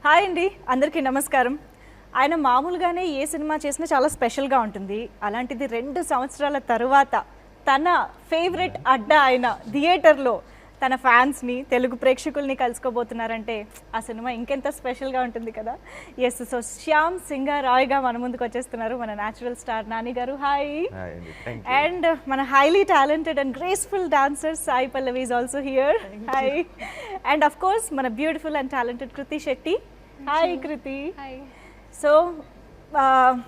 Hi అండి, అందరికీ నమస్కారం. ఆయన మామూలుగానే ఏ సినిమా చేసినా చాలా స్పెషల్గా ఉంటుంది. అలాంటిది 2 సంవత్సరాల తరువాత తన ఫేవరెట్ అడ్డా అయిన థియేటర్లో తన ఫ్యాన్స్ని, తెలుగు ప్రేక్షకుల్ని కలుసుకోబోతున్నారంటే ఆ సినిమా ఇంకెంత స్పెషల్గా ఉంటుంది కదా. ఎస్, సో శ్యామ్ సింగరాయ్గా మన ముందుకు వచ్చేస్తున్నారు మన natural star Nani garu. Hi. And మన highly talented and graceful dancer Sai Pallavi is also here. Hi. And of course మన beautiful and talented Krithi Shetty. Hi Krithi. So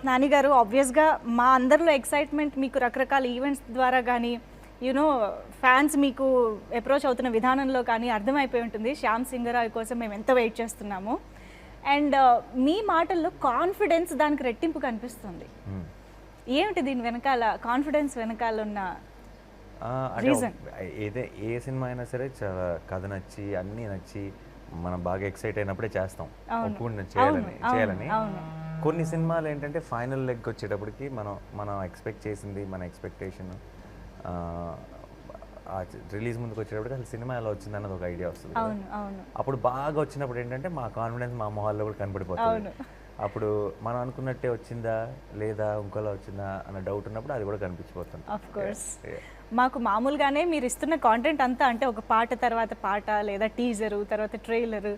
Nani garu, ఆబ్వియస్గా మా అందరిలో ఎక్సైట్మెంట్ మీకు రకరకాల ఈవెంట్స్ ద్వారా కానీ యూనో ఫ్యాన్స్ మీకు అప్రోచ్ అవుతున్న విధానంలో కానీ అర్థమైపోయి ఉంటుంది శ్యామ్ సింగరాయ్ కోసం మేము ఎంత వెయిట్ చేస్తున్నాము. అండ్ మీ మాటల్లో కాన్ఫిడెన్స్ దానికి రెట్టింపు కనిపిస్తుంది. ఏమిటి దీని వెనకాల కాన్ఫిడెన్స్ వెనకాల ఉన్న రీజన్? ఏ సినిమా అయినా సరే చాలా కథ నచ్చి అన్నీ నచ్చి మనం బాగా ఎక్సైట్ అయినప్పుడే చేస్తాం, ఒప్పుకుని చేయాలని. కొన్ని సినిమాలు ఏంటంటే ఫైనల్ లెగ్ వచ్చేటప్పటికి మనం ఎక్స్పెక్ట్ చేసింది, మన ఎక్స్పెక్టేషన్ రిలీజ్ ముందుకు వచ్చేటప్పటికి అసలు సినిమా ఎలా వచ్చింది అన్నది ఒక ఐడియా వస్తుంది. అప్పుడు బాగా వచ్చినప్పుడు ఏంటంటే మా కాన్ఫిడెన్స్ మా మొహాల్లో కూడా కనపడిపోతుంది. అప్పుడు మనం అనుకున్నట్టే వచ్చిందా లేదా ఇంకోలా వచ్చిందా అన్న డౌట్ ఉన్నప్పుడు అది కూడా కనిపించిపోతుంది. ఆఫ్ కోర్స్ మాకు మామూలుగానే మీరు ఇస్తున్న కాంటెంట్ అంతా అంటే ఒక పాట తర్వాత పాట లేదా టీజరు తర్వాత ట్రైలరు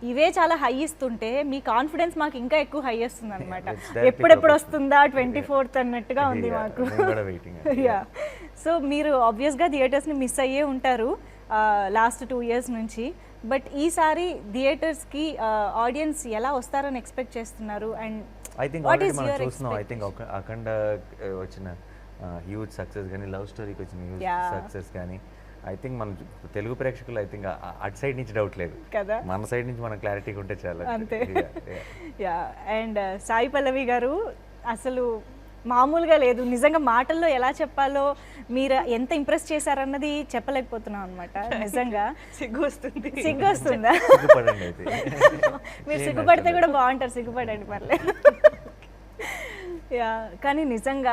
ఇవే చాలా హై ఇస్తుంటే మీ కాన్ఫిడెన్స్ మాకు ఇంకా ఎక్కువ హై వస్తుంది అనమాట. ఎప్పుడెప్పుడు వస్తుందా 24th అన్నట్టుగా ఉంది మాకు. యా. సో మీరు ఆబ్వియస్గా థియేటర్స్ని మిస్ అయ్యే ఉంటారు లాస్ట్ 2 years నుంచి. బట్ ఈసారి థియేటర్స్కి ఆడియన్స్ ఎలా వస్తారని ఎక్స్పెక్ట్ చేస్తున్నారు? అండ్ ఐ థింక్ ఆల్రెడీ మనం చూస్తున్నాం. ఐ థింక్ అఖండ వచ్చిన హ్యూజ్ సక్సెస్ కానీ, లవ్ స్టోరీకి వచ్చిన హ్యూజ్ సక్సెస్ కానీ, ఐ థింక్ మన తెలుగు ప్రేక్షకులు ఐ థింక్ అటు సైడ్ నుంచి డౌట్ లేదు కదా, మన సైడ్ నుంచి మనం క్లారిటీగా ఉంటే చాలా అంతే. యా. అండ్ సాయి పల్లవి గారు అసలు మామూలుగా లేదు, నిజంగా మాటల్లో ఎలా చెప్పాలో మీరు ఎంత ఇంప్రెస్ చేశారన్నది చెప్పలేకపోతున్నాం అనమాట. నిజంగా సిగ్గు వస్తుందా? మీరు సిగ్గుపడితే కూడా బాగుంటారు, సిగ్గుపడండి పర్లేదు. యా. కానీ నిజంగా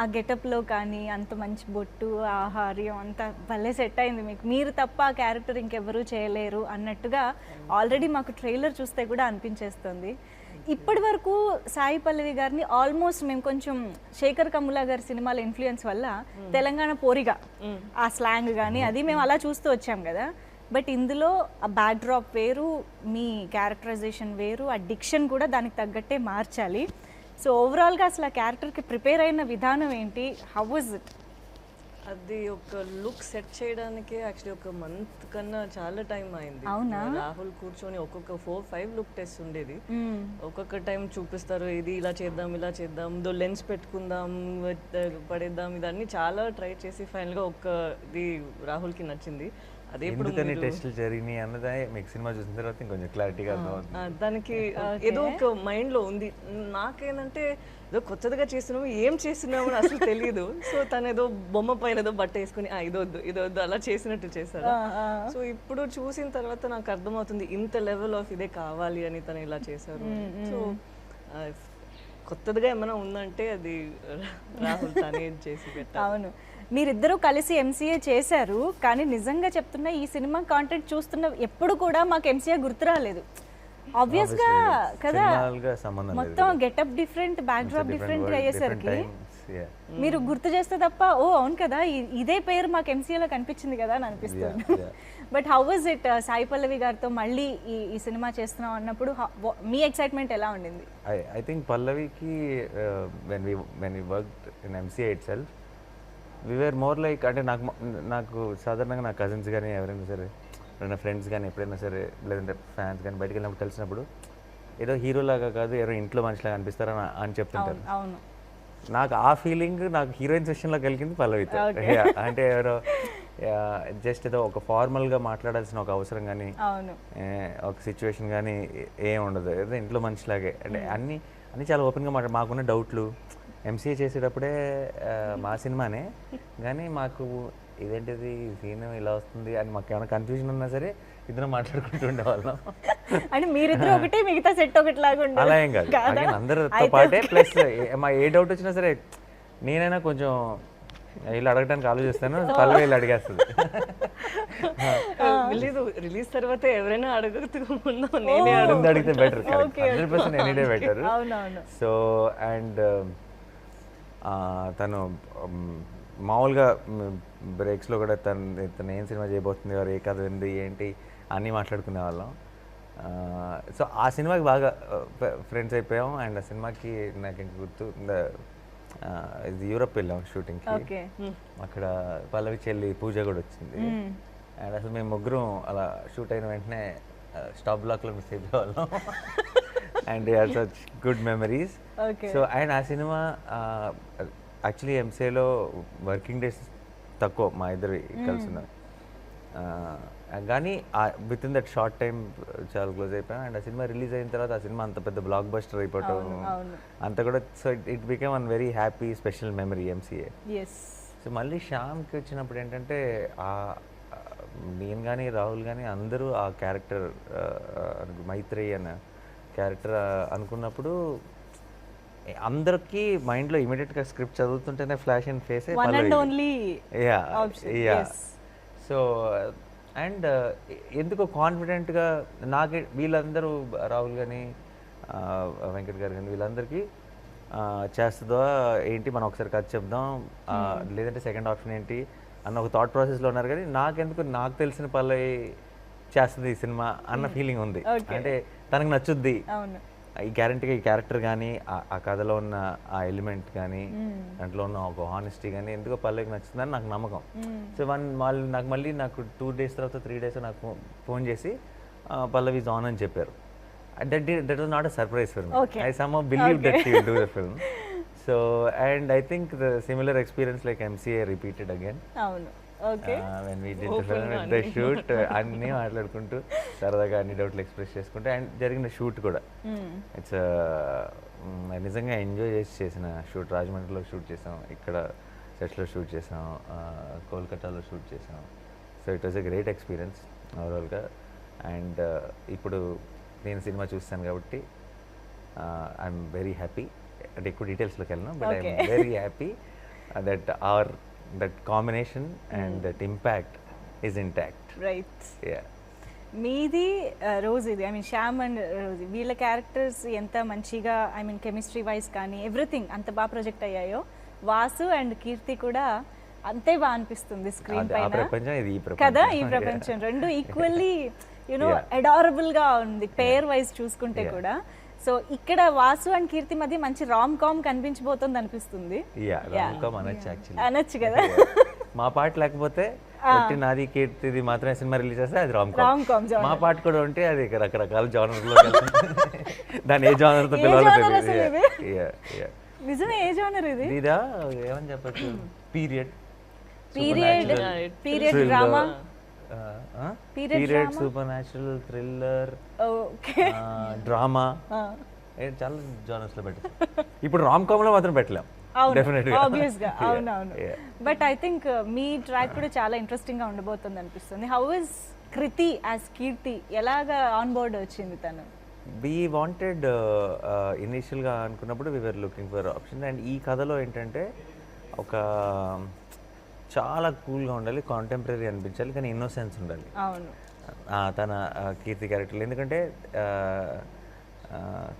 ఆ గెటప్లో కానీ అంత మంచి బొట్టు, ఆహార్యం అంతా భలే సెట్ అయింది మీకు. మీరు తప్ప ఆ క్యారెక్టర్ ఇంకెవరూ చేయలేరు అన్నట్టుగా ఆల్రెడీ మాకు ట్రైలర్ చూస్తే కూడా అనిపించేస్తుంది. ఇప్పటి వరకు సాయి పల్లవి గారిని ఆల్మోస్ట్ మేము కొంచెం శేఖర్ కమ్ములా గారి సినిమాల ఇన్ఫ్లుయెన్స్ వల్ల తెలంగాణ పోరిగా ఆ స్లాంగ్ కానీ అది మేము అలా చూస్తూ వచ్చాం కదా. బట్ ఇందులో ఆ బ్యాక్ డ్రాప్ వేరు, మీ క్యారెక్టరైజేషన్ వేరు, ఆ డిక్షన్ కూడా దానికి తగ్గట్టే మార్చాలి. సో ఓవరాల్గా అసలు ఆ క్యారెక్టర్కి ప్రిపేర్ అయిన విధానం ఏంటి? How was it? అది ఒక లుక్ సెట్ చేయడానికి యాక్చువల్లీ ఒక మంత్ కన్నా చాలా టైం అయింది. అవునా? రాహుల్ కూర్చొని ఒక్కొక్క 4-5 లుక్ టెస్ట్ ఉండేది. ఒక్కొక్క టైం చూపిస్తారు, ఇది ఇలా చేద్దాం, ఇలా చేద్దాం, లెన్స్ పెట్టుకుందాం, పడేద్దాం, ఇదన్నీ చాలా ట్రై చేసి ఫైనల్గా ఒక్కది రాహుల్కి నచ్చింది. అదే ఇప్పుడు టెస్టులు జరిగినాయి అన్నదే మీకు సినిమా చూసిన తర్వాత ఇంకొంచెం క్లారిటీగా అర్థమవుతుంది. దానికి ఏదో ఒక మైండ్లో ఉంది. నాకేంటంటే ఏదో కొత్తగా చేస్తున్నాము, ఏం చేస్తున్నాము అని అసలు తెలియదు. సో తను ఏదో బొమ్మ పైన ఏదో బట్ట వేసుకుని ఇదొద్దు అలా చేసినట్టు చేశారు. సో ఇప్పుడు చూసిన తర్వాత నాకు అర్థమవుతుంది ఇంత లెవెల్ ఆఫ్ ఇదే కావాలి అని తను ఇలా చేశారు. సో కొత్తగా ఏమైనా ఉందంటే అది రాహుల్ తనే చేసి పెట్టారు. అవును, మీరిద్దరూ కలిసి ఎంసీఏ చేశారు, కానీ నిజంగా చెప్తున్నా ఈ సినిమా కాంటెంట్ చూస్తున్న ఎప్పుడు కూడా మాకు ఎంసీఏ గుర్తు రాలేదు. ఆబ్వియస్గా కదా, మొత్తం getup different, back drop different అయ్యేసరికి మీరు గుర్తు చేస్తే తప్ప ఓ అవును కదా ఇదే పేరు మాకు ఎంసీఏలో కనిపించింది కదా అని అనిపిస్తుంది. But how was it Sai Pallavi గారితో మళ్ళీ ఈ సినిమా చేస్తున్నాం అన్నప్పుడు మీ ఎక్సైట్మెంట్ ఎలా ఉండింది? ఐ థింక్ పల్లవికి when we worked in MCA itself we were more like, అంటే నాకు సాధారణంగా నా కజిన్స్ కానీ ఎవరైనా సరే, నా ఫ్రెండ్స్ కానీ ఎప్పుడైనా సరే లేదంటే ఫ్యాన్స్ కానీ బయటకు వెళ్ళినప్పుడు కలిసినప్పుడు ఏదో హీరోలాగా కాదు ఎవరో ఇంట్లో మనిషిలాగా అనిపిస్తారని అని చెప్తుంటారు. నాకు ఆ ఫీలింగ్ నాకు హీరోయిన్స్ విషయంలో కలిగింది పల్లవితో. అంటే ఎవరో జస్ట్ ఏదో ఒక ఫార్మల్గా మాట్లాడాల్సిన ఒక అవసరం కానీ ఒక సిచ్యువేషన్ కానీ ఏం ఉండదు, ఏదో ఇంట్లో మనిషిలాగే. అంటే అన్నీ చాలా ఓపెన్గా మాకున్న డౌట్లు ఎంసీఏ చేసేటప్పుడే మా సినిమానే కానీ మాకు ఇదేంటిది సీన్ ఇలా వస్తుంది అని మాకు ఏమైనా కన్ఫ్యూజన్ ఉన్నా సరే ఇద్దరు మాట్లాడుకుంటూ ఉండేవాళ్ళం. అంటే మీరిద్దరు ఒకటి మిగతా సెట్ ఒకటిలాగా ఉండేది అలా ఏం కాదు, అందరితో పాటే. ప్లస్ మా ఏ డౌట్ వచ్చినా సరే నేనైనా కొంచెం వీళ్ళు అడగడానికి ఆలోచిస్తాను, పల్లవి వీళ్ళు అడిగేస్తుంది. లేదు, రిలీజ్ తర్వాత ఎవరైనా అడుగుతూ ముందు నేనే ముందు అడిగితే బెటర్, 100% ఎనీ డే బెటర్. అవునవును. సో అండ్ తను మామూలుగా బ్రేక్స్లో కూడా తను ఏం సినిమా చేయబోతుంది, వారు ఏ కథ ఉంది ఏంటి అన్నీ మాట్లాడుకునే వాళ్ళం. సో ఆ సినిమాకి బాగా ఫ్రెండ్స్ అయిపోయాం. అండ్ ఆ సినిమాకి నాకు ఇంక గుర్తు ఇది యూరప్ వెళ్ళాం షూటింగ్కి. ఓకే. అక్కడ పల్లవి చెల్లి పూజ కూడా వచ్చింది. అండ్ అసలు మేము ముగ్గురం అలా షూట్ అయిన వెంటనే స్టాప్ బ్లాక్లో మిస్ అయిపోయేవాళ్ళం. And are such good memories. So and ఆ సినిమా యాక్చువల్లీ ఎంసీఏలో వర్కింగ్ డేస్ తక్కువ మా ఇద్దరు కలిసి ఉన్నవి, కానీ with in that short time చాలా క్లోజ్ అయిపోయాం. అండ్ ఆ సినిమా రిలీజ్ అయిన తర్వాత ఆ సినిమా అంత పెద్ద బ్లాక్ బస్టర్ అయిపోవటం అంత కూడా, so it became one very happy special memory MCA. So మళ్ళీ శ్యామ్కి వచ్చినప్పుడు ఏంటంటే నేను కానీ రాహుల్ కానీ అందరూ ఆ క్యారెక్టర్ మైత్రేయి అన్న క్యారెక్టర్ అనుకున్నప్పుడు అందరికీ మైండ్లో ఇమీడియట్గా స్క్రిప్ట్ చదువుతుంటేనే flash and face. So and ఎందుకో కాన్ఫిడెంట్గా నాకే వీళ్ళందరూ రాహుల్ కానీ వెంకట్ గారు కానీ వీళ్ళందరికీ చేస్తుందో ఏంటి మనం ఒకసారి కథ చెప్దాం, లేదంటే సెకండ్ ఆప్షన్ ఏంటి అన్న ఒక థాట్ ప్రాసెస్లో ఉన్నారు. కానీ నాకెందుకు నాకు తెలిసిన పల్లవి చేస్తుంది ఈ సినిమా అన్న ఫీలింగ్ ఉంది. అంటే తనకు నచ్చుద్ది ఈ గ్యారంటీగా, ఈ క్యారెక్టర్ కానీ ఆ కథలో ఉన్న ఆ ఎలిమెంట్ కానీ దాంట్లో ఉన్న ఒక హానెస్టీ కానీ ఎందుకో పల్లవికి నచ్చుతుందని నాకు నమ్మకం. సో నాకు 2 days తర్వాత 3 days నాకు ఫోన్ చేసి పల్లవి ఈజ్ ఆన్ అని చెప్పారు. That was not a surprise for me. I somehow believe that she will do the film. So and I think the similar experience like MCA repeated again. when we did the film at the shoot, అన్నీ మాట్లాడుకుంటూ సరదాగా అన్ని డౌట్లు express చేసుకుంటూ and జరిగిన shoot కూడా it's నిజంగా enjoy చేసిన షూట్. రాజమండ్రిలో షూట్ చేసాం, ఇక్కడ సెట్స్లో షూట్ చేసాం, కోల్కతాలో షూట్ చేసాం. So it was a great experience ఓవరాల్గా. అండ్ ఇప్పుడు నేను సినిమా చూస్తాను కాబట్టి ఐఎమ్ వెరీ హ్యాపీ. అంటే ఎక్కువ డీటెయిల్స్లోకి వెళ్ళను, but I'm very happy that that combination and that impact is intact. Right. Yeah. మీది రోజ్ ఇది, I mean Shyam and rose వీళ్ళ క్యారెక్టర్స్ ఎంత మంచిగా, ఐ మీన్ కెమిస్ట్రీ వైజ్ కానీ ఎవ్రీథింగ్ అంత బాగా ప్రొజెక్ట్ అయ్యాయో, వాసు అండ్ కీర్తి కూడా అంతే బాగా అనిపిస్తుంది స్క్రీన్ పైన కదా. ఈ ప్రపంచం రెండు ఈక్వల్లీ యునో అడారబుల్ గా ఉంది పేర్ వైజ్ చూసుకుంటే కూడా. సో ఇక్కడ వాసు అండ్ కీర్తి మధ్య మంచి రామ్ కామ్ కనిపించబోతుంది అనిపిస్తుంది. అనొచ్చు కదా. మా పాట లేకపోతే నాది కీర్తిది మాత్రమే సినిమా రిలీజ్ చేస్తే అది రామ్ కామ్. మా పాట కూడా ఉంటే అది రకరకాల జానర్ లో దాని ఏ జానర్ తో పిలవాలి. నిజమే, ఏ జానర్ ఇది? ఇదా ఏమని చెప్పచ్చు, period drama, period, super natural, thriller, drama, చాలా జానర్స్ లో పెట్టాం. ఇప్పుడు రామ్ కామ్ లో మాత్రం పెట్టలేం డెఫినెట్గా. అవునవును. బట్ ఐ థింక్ మీ ట్రాక్ కూడా చాలా ఇంట్రెస్టింగ్ గా ఉండబోతుంది అనిపిస్తుంది. How is Krithi as Keerthi, ఎలాగా ఆన్ బోర్డ్ వచ్చింది తను? వి వాంటెడ్ ఇనీషియల్గా అనుకున్నప్పుడు we were looking for option. And ఈ కథలో ఏంటంటే ఒక చాలా కూల్గా ఉండాలి, కాంటెంపరీ అనిపించాలి, కానీ ఇన్నోసెన్స్ ఉండాలి తన కీర్తి క్యారెక్టర్లు. ఎందుకంటే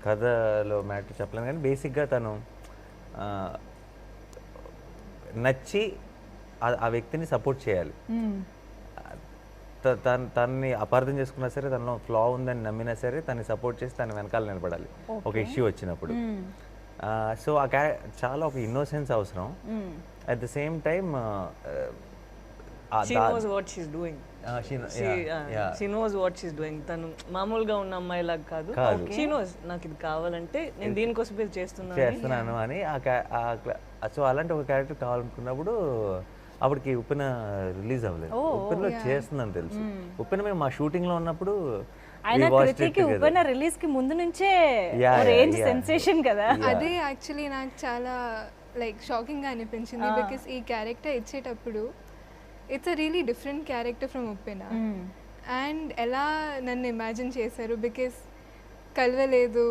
కథలో మ్యాటర్ చెప్పలేను, కానీ బేసిక్గా తను నచ్చి ఆ వ్యక్తిని సపోర్ట్ చేయాలి. తనని అపార్థం చేసుకున్నా సరే, తనలో ఫ్లా ఉందని నమ్మినా సరే తనని సపోర్ట్ చేసి తన వెనకాల నిలబడాలి ఒక ఇష్యూ వచ్చినప్పుడు. సో చాలా ఒక ఇన్నోసెన్స్ అవసరం. అట్ ద సేమ్ టైమ్ తను మామూలుగా ఉన్న అమ్మాయిలాగా కాదు, షీ నోస్ నాకు ఇది కావాలంటే నేను దీనికోసం చేస్తున్నాను అని. సో అలాంటి ఒక క్యారెక్టర్ కావాలనుకున్నప్పుడు అప్పటికి ఉప్పెన రిలీజ్ అవ్వలేదు. ఉప్పెనలో చేస్తుందని తెలుసు. ఉప్పెన మేము మా షూటింగ్ లో ఉన్నప్పుడు ఉప్పెన రిలీజ్ కి ముందు నుంచే రేంజ్ సెన్సేషన్ కదా. అదే యాక్చువల్లీ నాకు చాలా లైక్ షాకింగ్ గా అనిపించింది. బికాస్ ఈ క్యారెక్టర్ ఇచ్చేటప్పుడు it's a really different character from Uppena. And ఎలా నన్ను ఇమాజిన్ చేశారు, బికాస్ కలవలేదు,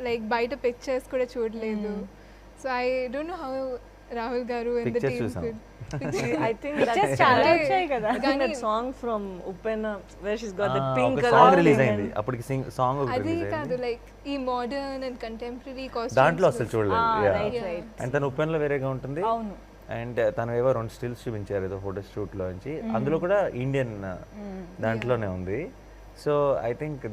లైక్ బయట పిక్చర్స్ కూడా చూడలేదు. So I don't know how Rahul గారు and the Pictures team చూసాం. I think Pictures that చాలా వచ్చాయి కదా. that song from Upena where she's got the Ah, pink ఒక color సాంగ్ రిలీజ్ and- అయింది అప్పటికి సాంగ్ ఒకటి అది రిలీజ్ కాదు అయింది లైక్ ఈ మోడర్న్ అండ్ కంటెంపరీ దాంట్లో కాస్ట్యూమ్స్ అసలు చూడలేదు రైట్ రైట్ అండ్ తన ఉపెన్లో వేరేగా ఉంటుంది అవును అండ్ తను ఏవో 2 స్టిల్స్ చూపించారు ఏదో ఫోటో షూట్లో నుంచి అందులో కూడా ఇండియన్ దాంట్లోనే ఉంది so I think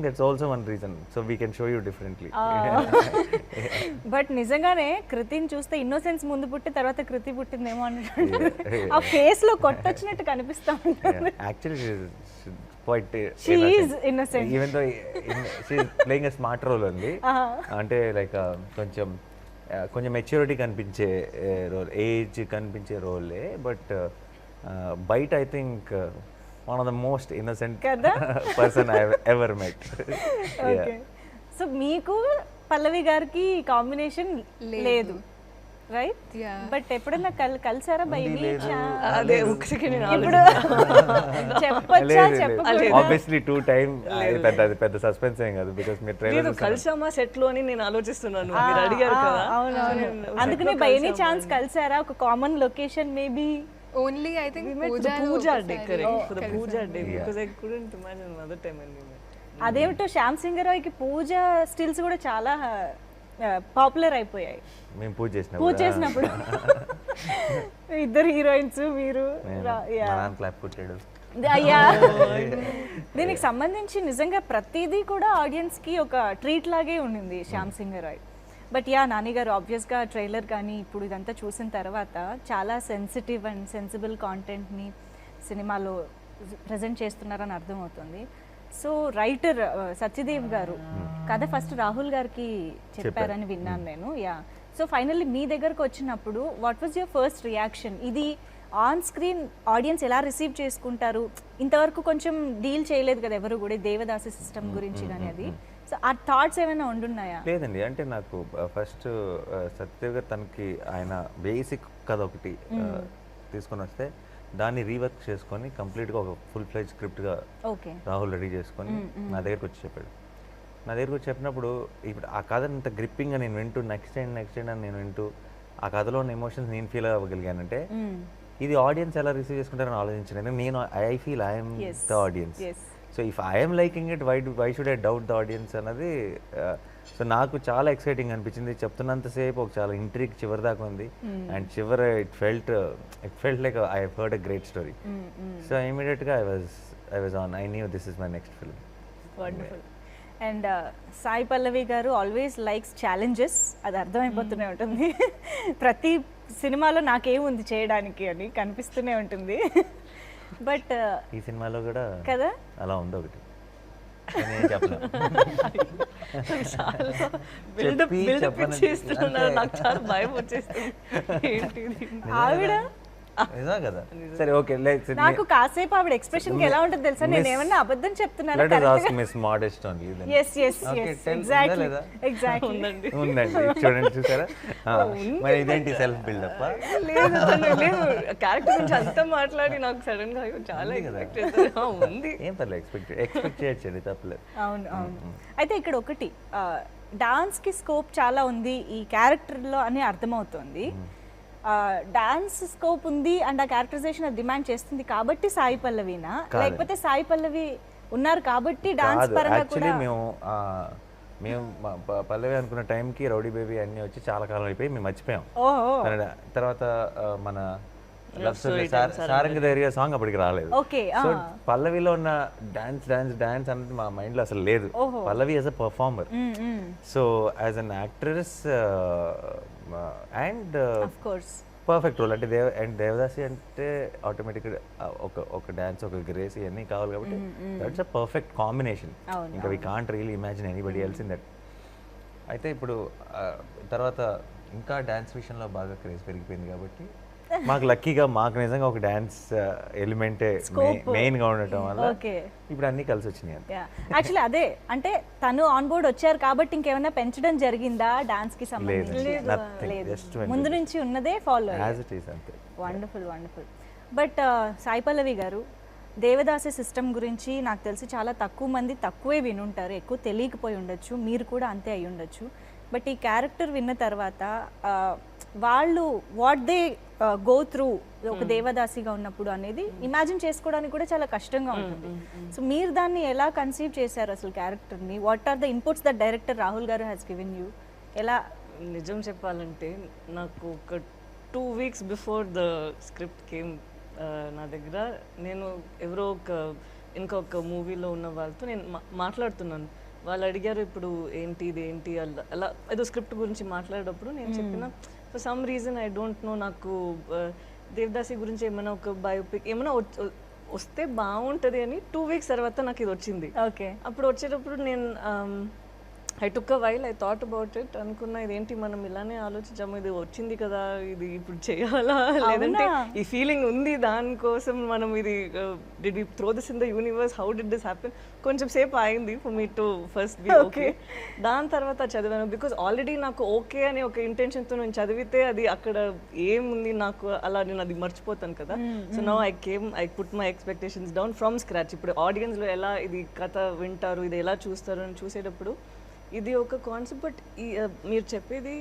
that's also one reason so we can show you differently but నిజంగానే కృతిని చూస్తే ఇన్నోసెన్స్ ముందు పుట్టి తర్వాత కృతి పుట్టిందేమో అనుకుంటున్నాను ఆ ఫేస్ లో కొట్టొచ్చినట్టు కనిపిస్తా ఉంటుంది actually quite She is innocent. Even though she playing a smart role ఉంది అంటే లైక్ కొంచెం మెచ్యూరిటీ కనిపించే రోల్ ఏజ్ కనిపించే రోలే బట్ బయట I think one of the most innocent కదా? Person I ever met okay so మీకు పల్లవి గారికి కాంబినేషన్ లేదు రైట్ Yeah. బట్ ఎప్పుడైనా కలిసారా బై అదే ఒక సెకండ్ ఇప్పుడు చెప్పొచ్చా చెప్పకూడదా? ఆబ్వియస్లీ 2 టైమ్ అది పెద్ద సస్పెన్స్ ఏం కాదు బికాస్ మీరు లేదు ట్రైలర్ కలిసామా సెట్ లో అని నేను ఆలోచిస్తున్నాను మీరు అడిగారు కదా అవునవును అందుకనే బై ఎనీ ఛాన్స్ కలిసారా ఒక common location maybe only I think puja day correct for the puja day because I couldn't imagine other time and అదేమిటో శ్యామ్ సింగ్ రాయ్కి పూజ స్టిల్స్ కూడా చాలా పాపులర్ అయిపోయాయి మేము పూజ పూజ చేసినప్పుడు చేసినప్పుడు ఇద్దరు హీరోయిన్స్ మీరు మా నాన్న క్లాప్ కొట్టాడు అయ్యా దీనికి సంబంధించి నిజంగా ప్రతిదీ కూడా ఆడియన్స్ కి ఒక ట్రీట్ లాగే ఉండింది శ్యామ్ సింగ్ రాయ్ బట్ యా నాని గారు ఆబ్వియస్గా ట్రైలర్ కానీ ఇప్పుడు ఇదంతా చూసిన తర్వాత చాలా సెన్సిటివ్ అండ్ సెన్సిబుల్ కాంటెంట్ని సినిమాలో ప్రజెంట్ చేస్తున్నారని అర్థమవుతుంది సో రైటర్ సత్యదేవ్ గారు కథ ఫస్ట్ రాహుల్ గారికి చెప్పారని విన్నాను నేను యా సో ఫైనల్లీ మీ దగ్గరకు వచ్చినప్పుడు what was your first reaction ఇది ఆన్ స్క్రీన్ ఆడియన్స్ ఎలా రిసీవ్ చేసుకుంటారు ఇంతవరకు కొంచెం డీల్ చేయలేదు కదా ఎవరు కూడా దేవదాసి సిస్టమ్ గురించి కానీ అది సో ఆ థాట్స్ ఏమైనా ఉండున్నాయా లేదండి అంటే నాకు ఫస్ట్ సత్యదేవ్ గారు తనకి ఆయన బేసిక్ కథ ఒకటి తీసుకొని వస్తే దాన్ని రీవర్క్ చేసుకొని కంప్లీట్గా ఒక ఫుల్ ఫ్లెజ్ స్క్రిప్ట్గా ఓకే రాహుల్ రెడీ చేసుకొని నా దగ్గరికి వచ్చి చెప్పాడు నా దగ్గరికి వచ్చి చెప్పినప్పుడు ఇప్పుడు ఆ కథ ఇంత గ్రిప్పింగ్గా నేను వింటూ నెక్స్ట్ ఎండ్ అని నేను వింటూ ఆ కథలో ఉన్న ఎమోషన్స్ నేను ఫీల్ అవ్వగలిగానంటే ఇది ఆడియన్స్ ఎలా రిసీవ్ చేసుకుంటారని ఆలోచించాను నేను I feel I'm the audience so if I'm liking it why should I doubt the audience అన్నది సో నాకు చాలా ఎక్సైటింగ్ అనిపించింది చెప్తున్నంతసేపు ఒక చాలా ఇంట్రీక్ చివరి దాకా ఉంది అండ్ చివర it felt like I heard a great story so ఇమీడియట్గా I was on I knew this is my next film wonderful and Sai Pallavi garu always likes challenges అది అర్థమైపోతూనే ఉంటుంది ప్రతి సినిమాలో నాకేముంది చేయడానికి అని కనిపిస్తూనే ఉంటుంది బట్ ఈ సినిమాలో కూడా కదా అలా ఉంది ఒకటి నేను చెప్పను. చెప్పి చెప్పను. చేస్తున్నారు నాకు చాలా భయం వచ్చేస్తుంది ఏంటి ఇది? ఆవిడ నిజం కదా సరే ఓకే నాకు కాసేపు ఆవిడ ఎక్స్ప్రెషన్ కి ఎలా ఉంటుంది తెలుసా నేను ఏమన్నా అబద్ధం చెప్తున్నాను let us ask Miss Modest only then. Yes yes Okay, yes tell- exactly ఉందా లేదా? ఎగ్జాక్ట్లీ ఉందండి ఉందండి చూడండి చూసారా మరి ఇదేంటి సెల్ఫ్ బిల్డప్ లేదు తను లేదు క్యారెక్టర్ గురించి అంతా మాట్లాడి నాకు సడన్ గా అయ్యో చాలా ఎక్స్పెక్ట్ చేశాను ఉంది ఏం పర్లేదు ఎక్స్పెక్ట్ చేయొచ్చండి తప్పలేదు అవును అవును అయితే ఇక్కడ ఒకటి డాన్స్ కి స్కోప్ చాలా ఉంది ఈ క్యారెక్టర్ లో అని అర్థమవుతుంది డాన్స్ స్కోప్ ఉంది అండ్ ఆ క్యారెక్టరైజేషన్ డిమాండ్ చేస్తుంది కాబట్టి సాయి పల్లవినా లేకపోతే సాయి పల్లవి ఉన్నారు కాబట్టి డాన్స్ కాదు పరంగా యాక్చువల్లీ కూడా మేము పల్లవి అనుకున్న టైంకి రౌడీ బేబీ అన్నీ వచ్చి చాలా కాలం అయిపోయి మేము మర్చిపోయాం ఓహో తర్వాత మన లవ్ స్టోరీ సారంగ ధైర్య సాంగ్ అప్పటికి రాలేదు ఓకే సో పల్లవిలో ఉన్న డాన్స్ అన్నది మా మైండ్లో అసలు లేదు Pallavi as a performer so as an actress and of course perfect role అంటే దేవదాసి అంటే ఆటోమేటిక్గా ఒక డాన్స్ ఒక గ్రేస్ ఇవన్నీ కావాలి కాబట్టి దట్స్ అ పర్ఫెక్ట్ కాంబినేషన్ ఇంకా we can't really imagine anybody else in that అయితే ఇప్పుడు తర్వాత ఇంకా డాన్స్ విషయంలో బాగా క్రేజ్ పెరిగిపోయింది కాబట్టి మాకు లక్కీగా మాకు నిజంగా ఒక డాన్స్ ఎలిమెంటే మెయిన్గా ఉండటం వల్ల ఓకే ఇప్పుడు అన్నీ కలిసి వచ్చినాయి యాక్చువల్లీ అదే అంటే తను ఆన్ బోర్డ్ వచ్చారు కాబట్టి ఇంకేమైనా పెంచడం జరిగిందా డాన్స్ కి సంబంధించి లేదు ముందు నుంచి ఉన్నదే ఫాలో యాజ్ ఇట్ ఈస్ అంతే wonderful wonderful but Sai Pallavi గారు దేవదాసి సిస్టమ్ గురించి నాకు తెలిసి చాలా తక్కువ మంది తక్కువే వినుంటారు ఎక్కువ తెలియకపోయి ఉండొచ్చు మీరు కూడా అంతే అయి ఉండొచ్చు బట్ ఈ క్యారెక్టర్ విన్న తర్వాత వాళ్ళు వాట్ దే గో త్రూ ఒక దేవదాసిగా ఉన్నప్పుడు అనేది ఇమాజిన్ చేసుకోవడానికి కూడా చాలా కష్టంగా ఉంటుంది. సో మీరు దాన్ని ఎలా కన్సీవ్ చేశారు అసలు క్యారెక్టర్ని? What are the inputs that director Rahul garu has given you? ఎలా? నిజం చెప్పాలంటే నాకు ఒక 2 weeks before the script came నా దగ్గర, నేను ఎవరో ఇంకొక మూవీలో ఉన్న వాళ్ళతో నేను మాట్లాడుతున్నాను. వాళ్ళు అడిగారు ఇప్పుడు ఏంటి ఇది ఏంటి అలా ఏదో స్క్రిప్ట్ గురించి మాట్లాడేటప్పుడు నేను చెప్పిన for some reason I don't know, నాకు దేవదాసి గురించి ఏమైనా ఒక బయోపిక్ ఏమైనా వస్తే బాగుంటుంది అని 2 weeks తర్వాత నాకు ఇది వచ్చింది. ఓకే. అప్పుడు వచ్చేటప్పుడు నేను I took a while, I thought about it. అనుకున్నా ఇదేంటి మనం ఇలానే ఆలోచించాము, ఇది వచ్చింది కదా, ఇది ఇప్పుడు చేయాలా లేదంటే ఈ ఫీలింగ్ ఉంది దానికోసం మనం ఇది did we throw this in the universe, how did this happen? కొంచెం సేపు అయింది for me to first be okay. దాని తర్వాత చదివాను బికాజ్ ఆల్రెడీ నాకు ఓకే అని ఒక ఇంటెన్షన్తో నేను చదివితే అది అక్కడ ఏముంది నాకు అలా నేను అది మర్చిపోతాను కదా. So now I put my expectations down from scratch. ఇప్పుడు ఆడియన్స్లో ఎలా ఇది కథ వింటారు, ఇది ఎలా చూస్తారు అని చూసేటప్పుడు ఇది ఒక కాన్సెప్ట్, బట్ మీరు చెప్పేది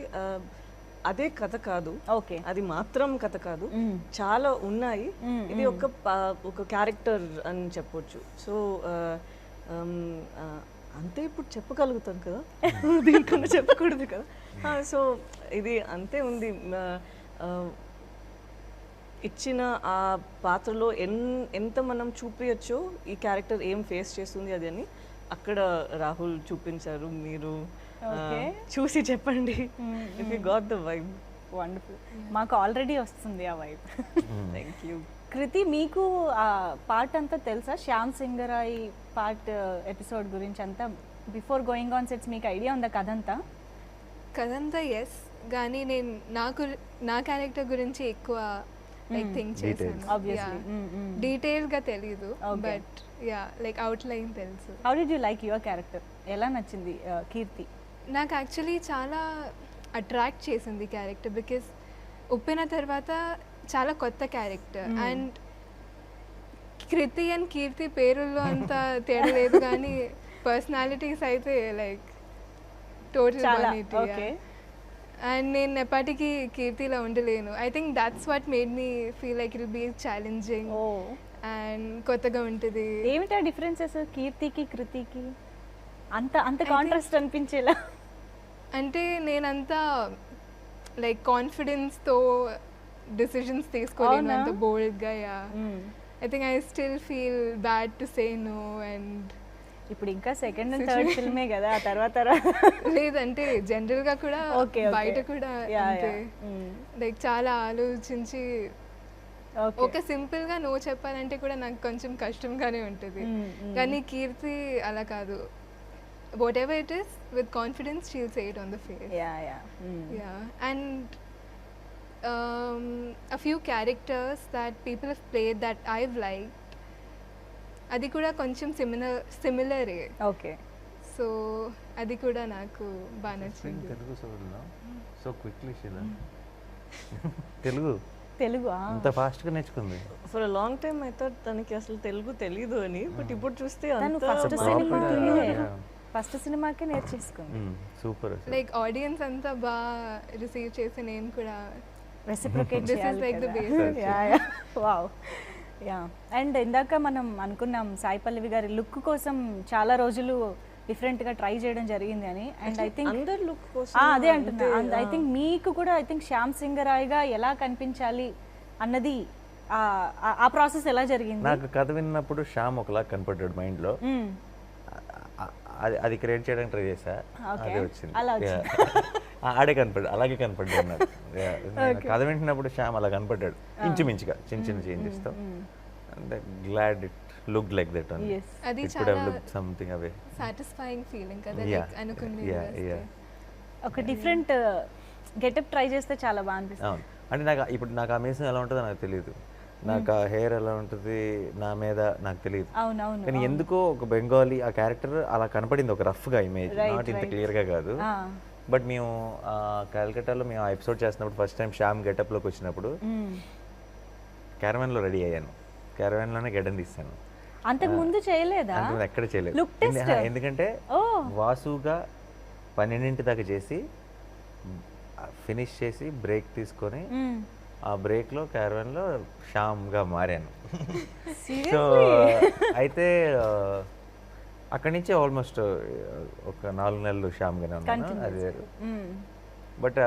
అదే కథ కాదు, ఓకే, అది మాత్రం కథ కాదు, చాలా ఉన్నాయి. ఇది ఒక క్యారెక్టర్ అని చెప్పొచ్చు. సో అంతే ఇప్పుడు చెప్పగలుగుతాను కదా, దీనికన్నా చెప్పకూడదు కదా. సో ఇది అంతే ఉంది. ఇచ్చిన ఆ పాత్రలో ఎంత మనం చూపించచ్చో ఈ క్యారెక్టర్ ఏం ఫేస్ చేస్తుంది అది అని అక్కడ రాహుల్ చూపించారు. మీరు చూసి చెప్పండి if you got the vibe. Wonderful. మాకు ఆల్రెడీ వస్తుంది ఆ వైబ్. Thank you. కృతి, మీకు ఆ పార్ట్ అంతా తెలుసా? శ్యామ్ సింగరాయ్ పార్ట్ ఎపిసోడ్ గురించి అంతా బిఫోర్ గోయింగ్ ఆన్ సెట్స్ మీకు ఐడియా ఉందా కథంతా? ఎస్, కానీ నేను నా క్యారెక్టర్ గురించి ఎక్కువ లైక్ థింక్ చేశాను. Obviously. డీటెయిల్గా తెలీదు, బట్ యా లైక్ అవుట్లైన్ తెలుసు. How did you like your character? ఎలా నచ్చింది కీర్తి? నాకు యాక్చువల్లీ చాలా అట్రాక్ట్ చేసింది క్యారెక్టర్, బికాస్ ఉప్పిన తర్వాత చాలా కొత్త క్యారెక్టర్. అండ్ కృతి అండ్ కీర్తి పేరుల్లో అంత తేడా లేదు, కానీ పర్సనాలిటీస్ అయితే లైక్ టోటల్. ఓకే. అండ్ నేను ఎప్పటికీ కీర్తిలో ఉండలేను. I think that's what made me feel like it will be challenging and కొత్తగా ఉంటుంది. ఏమిటా డిఫరెన్సెస్ కీర్తికి కృతికి అంత కాంట్రాస్ట్ అనిపించేలా? అంటే నేనంతా లైక్ కాన్ఫిడెన్స్తో డిసిజన్స్ తీసుకోలేను అంత బోల్డ్గా. Yeah, I think I still feel bad to say no. And ఇప్పుడు ఇంకా సెకండ్ అండ్ థర్డ్ ఫిల్మే కదా, ఆ తర్వాత లేదంటే జనరల్గా కూడా బయట కూడా అంటే లైక్ చాలా ఆలోచించి ఒక సింపుల్గా నో చెప్పాలంటే కూడా నాకు కొంచెం కష్టంగానే ఉంటుంది. కానీ కీర్తి అలా కాదు. What ever it is with confidence she'll say it on the face. Yeah. And a few characters that people have played that I've liked, అది కూడా కొంచెం సిమిలరే. ఓకే. సో అది కూడా నాకు బాగా నచ్చింది. సో క్విక్లీ శిలా తెలుగు అంత ఫాస్ట్ గా నేర్చుకుంది. For a long time I thought తనకి అసలు తెలుగు తెలీదు అని, బట్ ఇప్పుడు చూస్తే ఫస్ట్ సినిమాకే నేర్చేసుకుంది. సూపర్. లైక్ ఆడియన్స్ అంతా బాగా రిసీవ్ చేసి నేను కూడా రెసిప్రొకేట్ చేయాలి. Like the basic. Wow. Yeah. And ఇందాక మనం అనుకున్నాం సాయి పల్లవి గారి లుక్ కోసం చాలా రోజులు డిఫరెంట్గా ట్రై చేయడం జరిగింది అని. అండ్ ఐ థింక్ అందరు లుక్ కోసం అదే అంటున్నా. ఐ థింక్ మీకు కూడా ఐ థింక్ శ్యామ్ సింగరాయ్గా ఎలా కనిపించాలి అన్నది ఆ ప్రాసెస్ ఎలా జరిగింది? నాకు కథ విన్నప్పుడు శ్యామ్ ఒకలా కనపడ్డాడు మైండ్లో, అది క్రియేట్ చేయడానికి ట్రై చేశా, అదే వచ్చింది. ఆడే కనపడ్డాడు, అలాగే కనపడ్డాడు నాకు. కథ వింటున్నప్పుడు శ్యామ్ అలా కనపడ్డాడు ఇంచుమించుగా, చిన్న చేంజెస్తో. అంటే glad it look like that only. అది it could have looked something away. Satisfying feeling కదా, లైక్ అనుకున్నది ఒక డిఫరెంట్ గెటప్ ట్రై చేస్తే చాలా బాగా అనిపిస్తుంది. అవును. అంటే నాకు ఆ మీసం ఎలా ఉంటుందో నాకు తెలియదు, నాకు ఆ హెయిర్ ఎలా ఉంటుంది నా మీద నాకు తెలియదు. కానీ ఎందుకో ఒక బెంగాలీ ఆ క్యారెక్టర్ అలా కనపడింది, ఒక రఫ్గా ఇమేజ్, నాట్ ఇంత క్లియర్గా కాదు. బట్ మేము కలకట్టాలో మేము ఆ ఎపిసోడ్ చేస్తున్నప్పుడు ఫస్ట్ టైం శ్యామ్ గెటప్లోకి వచ్చినప్పుడు క్యారవాన్లో రెడీ అయ్యాను, క్యారవాన్లోనే గెడన్ తీస్తాను. అంతకు ముందు చేయలేదా? ఎక్కడ చేయలేదు, ఎందుకంటే వాసుగా 12 దాకా చేసి ఫినిష్ చేసి బ్రేక్ తీసుకొని ఆ బ్రేక్లో క్యారవాన్లో శ్యామ్గా మారాను. సో అయితే అక్కడి నుంచి ఆల్మోస్ట్ ఒక 4 నెలలు శ్యామ్గానే ఉన్నాను. అది వేరు. బట్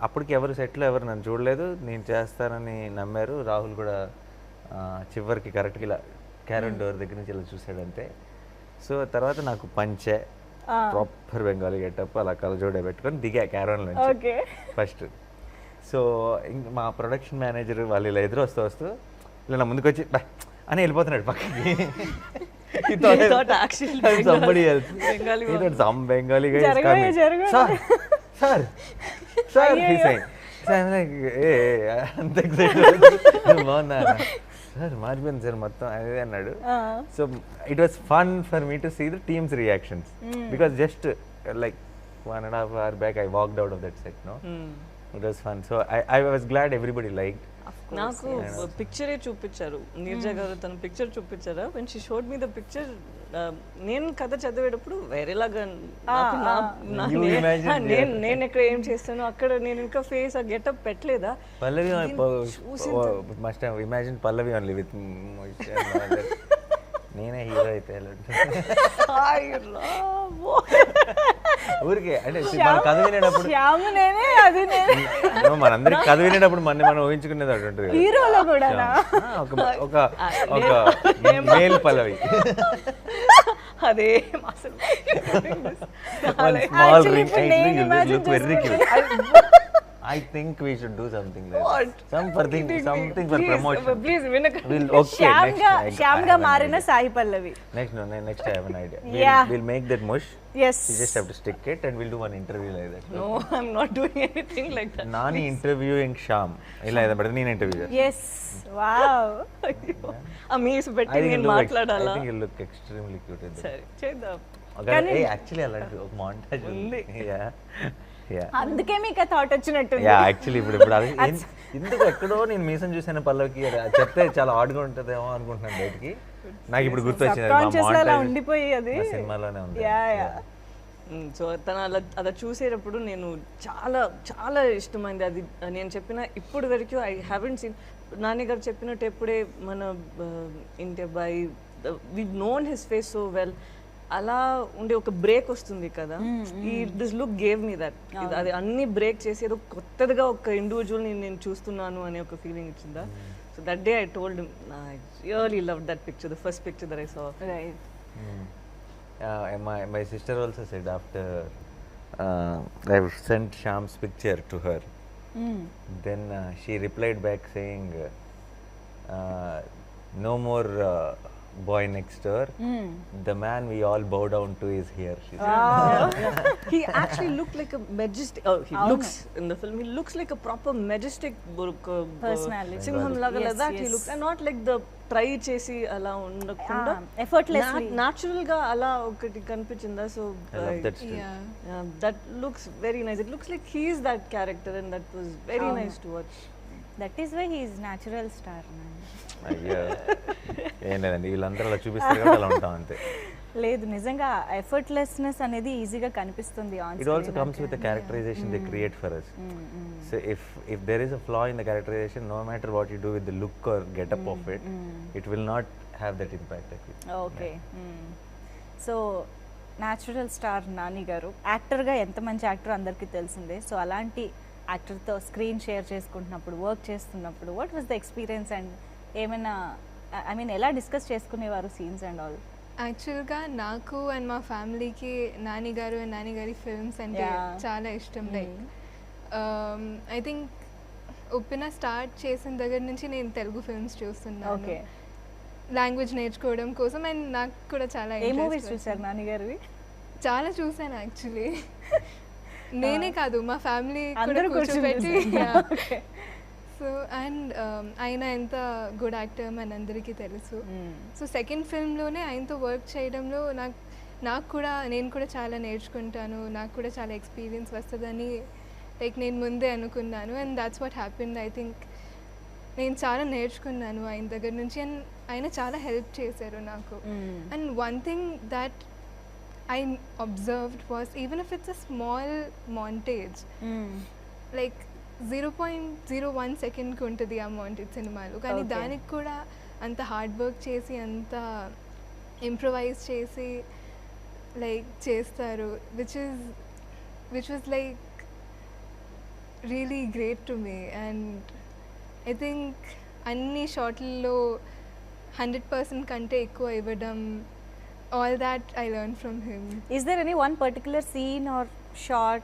అప్పటికి ఎవరు సెట్లో ఎవరు నన్ను చూడలేదు, నేను చేస్తానని నమ్మారు. రాహుల్ కూడా చివరికి కరెక్ట్గా ఇలా క్యారన్ డోర్ దగ్గర నుంచి ఇలా చూసాడంతే. సో తర్వాత నాకు పంచే ప్రాపర్ బెంగాలీ గెటప్ అలా కలజోడే పెట్టుకొని దిగా క్యారన్ నుంచి ఫస్ట్. సో ఇంక మా ప్రొడక్షన్ మేనేజర్ వాళ్ళు ఇలా ఎదురు వస్తూ ఇలా నా ముందుకు వచ్చి అని వెళ్ళిపోతున్నాడు పక్కకి. Somebody else. He thought some Bengali guy is coming. Sir, he's saying. So I'm like, hey, అంత excited. బాగున్నా సార్ మారిపోయింది సార్ మొత్తం అదే అన్నాడు. So it was fun for me to see the team's reactions because just like 1.5 hours back I walked out of that set, no? It was fun. So I was glad everybody liked. నాకు పిక్చరే చూపించారు, నీర్జా గారు తన picture చూపించారా. When she showed me the picture, నేను కథ చదివేటప్పుడు వేరేలాగా నేను ఎక్కడ ఏం చేస్తాను అక్కడ నేను ఇంకా ఫేస్ ఆ గెటప్ పెట్టలేదా. Pallavi must have imagine Pallavi only with నేనే హీరో అయితే ఊరికే అంటే మన కథ వినేటప్పుడు మనందరికి కథ వినేటప్పుడు మనం ఊహించుకునేది ఒకటి ఉంటుంది హీరోలో కూడా ఒక మేల్ పల్లవి. అదే small ring look very cute. I think we should do something like that. Something for promotion. Please, Shyamga marina Sai Pallavi. Next I have an idea. We'll make that mush. Yes. You just have to stick it and we'll do one interview like that. No, I'm not doing anything like that. Nani interviewing Shyam. Illa ida but neen interview. Yes. Wow. Amis betti neen maatladala. I think you look extremely cute in that. Sare, chedam. Hey, actually already ఒక montage ఉంది. Yeah. అందుకే మీకు thought వచ్చినట్టుంది. Actually ఇప్పుడు అది ఎందుకు ఎక్కడో నేను మీసం చూసాను పల్లవికి చెప్తే చాలా ఆడ్గా ఉంటుందేమో అనుకుంటున్నాను బయటికి. నాకు ఇప్పుడు ఉండిపోయి అది సినిమాలోనే ఉంది. సో తన అలా చూసేటప్పుడు నేను చాలా చాలా ఇష్టమైంది అది. నేను చెప్పిన ఇప్పుడు వరకు ఐ హ్యావెంట్ సీన్. నాని గారు చెప్పినట్టు ఎప్పుడే మన ఇంటి అబ్బాయి we known his face so well అలా ఉండే ఒక బ్రేక్ వస్తుంది కదా. ఈ this look gave me that. అది అన్ని బ్రేక్ చేసి ఏదో కొత్తగా ఒక ఇండివిజువల్ని నేను చూస్తున్నాను అనే ఒక ఫీలింగ్ ఇచ్చిందా. So that day I told I really love that picture, the first picture that I saw. My sister also said after I sent Shyam's picture to her, then she replied back saying no more boy next door, the man we all bow down to is here, she said. He actually looked like a majestic, looks in the film, he looks like a proper majestic personality, singham laga like that. He looks and not like the try chesi ala undakunda effortlessly natural ga ala okati kanpichinda. So I love that still. That looks very nice. It looks like he is that character and that was very nice to watch. That is why he is natural star. అయ్యో ఏం లేదండి, వీళ్ళందరూ అలా చూపిస్తారు కాబట్టి అలా ఉంటాం అంతే. లేదు నిజంగా ఎఫర్ట్లెస్నెస్ అనేది ఈజీగా కనిపిస్తుంది on screen. It also comes with the characterization they create for us. So if there is a flaw in the characterization, no matter what you do with the look or get up of it, it will not have that impact. Okay. So natural star Nani గారు యాక్టర్గా ఎంత మంచి actor అందరికీ తెలిసిందే. So అలాంటి యాక్టర్తో screen share చేసుకుంటున్నప్పుడు, work చేస్తున్నప్పుడు what was the experience and ఏమైనా ఐ మీన్ ఎలా డిస్కస్ చేసుకునేవారు సీన్స్ అండ్ ఆల్? యాక్చువల్గా నాకు అండ్ మా ఫ్యామిలీకి నాని గారు అండ్ నాని గారి ఫిల్మ్స్ అంటే చాలా ఇష్టం. లైక్ ఐ థింక్ ఉప్పిన స్టార్ట్ చేసిన దగ్గర నుంచి నేను తెలుగు ఫిల్మ్స్ చూస్తున్నాను లాంగ్వేజ్ నేర్చుకోవడం కోసం. అండ్ నాకు కూడా చాలా మూవీస్ చూసారు నాని గారివి? చాలా చూసాను యాక్చువల్లీ. నేనే కాదు మా ఫ్యామిలీ కూడా కూర్చోబెట్టి. సో అండ్ ఆయన ఎంత గుడ్ యాక్టర్ అని అందరికీ తెలుసు. సో సెకండ్ ఫిల్మ్లోనే ఆయనతో వర్క్ చేయడంలో నేను కూడా చాలా నేర్చుకుంటాను, నాకు కూడా చాలా ఎక్స్పీరియన్స్ వస్తుందని లైక్ నేను ముందే అనుకున్నాను. And that's what happened. I think నేను చాలా నేర్చుకున్నాను ఆయన దగ్గర నుంచి. అండ్ ఆయన చాలా హెల్ప్ చేశారు నాకు. And one thing that I observed was even if it's a small montage, like 0.01 సెకండ్కి ఉంటుంది ఆ మాంటేజ్ సినిమాలు, కానీ Okay. దానికి కూడా అంత హార్డ్ వర్క్ చేసి అంత ఇంప్రొవైజ్ చేసి లైక్ చేస్తారు, which was like really great to me. And I think అన్ని షాట్లలో 100% కంటే ఎక్కువ ఇవ్వడం, all that I learn from him. Is there any one particular scene or shot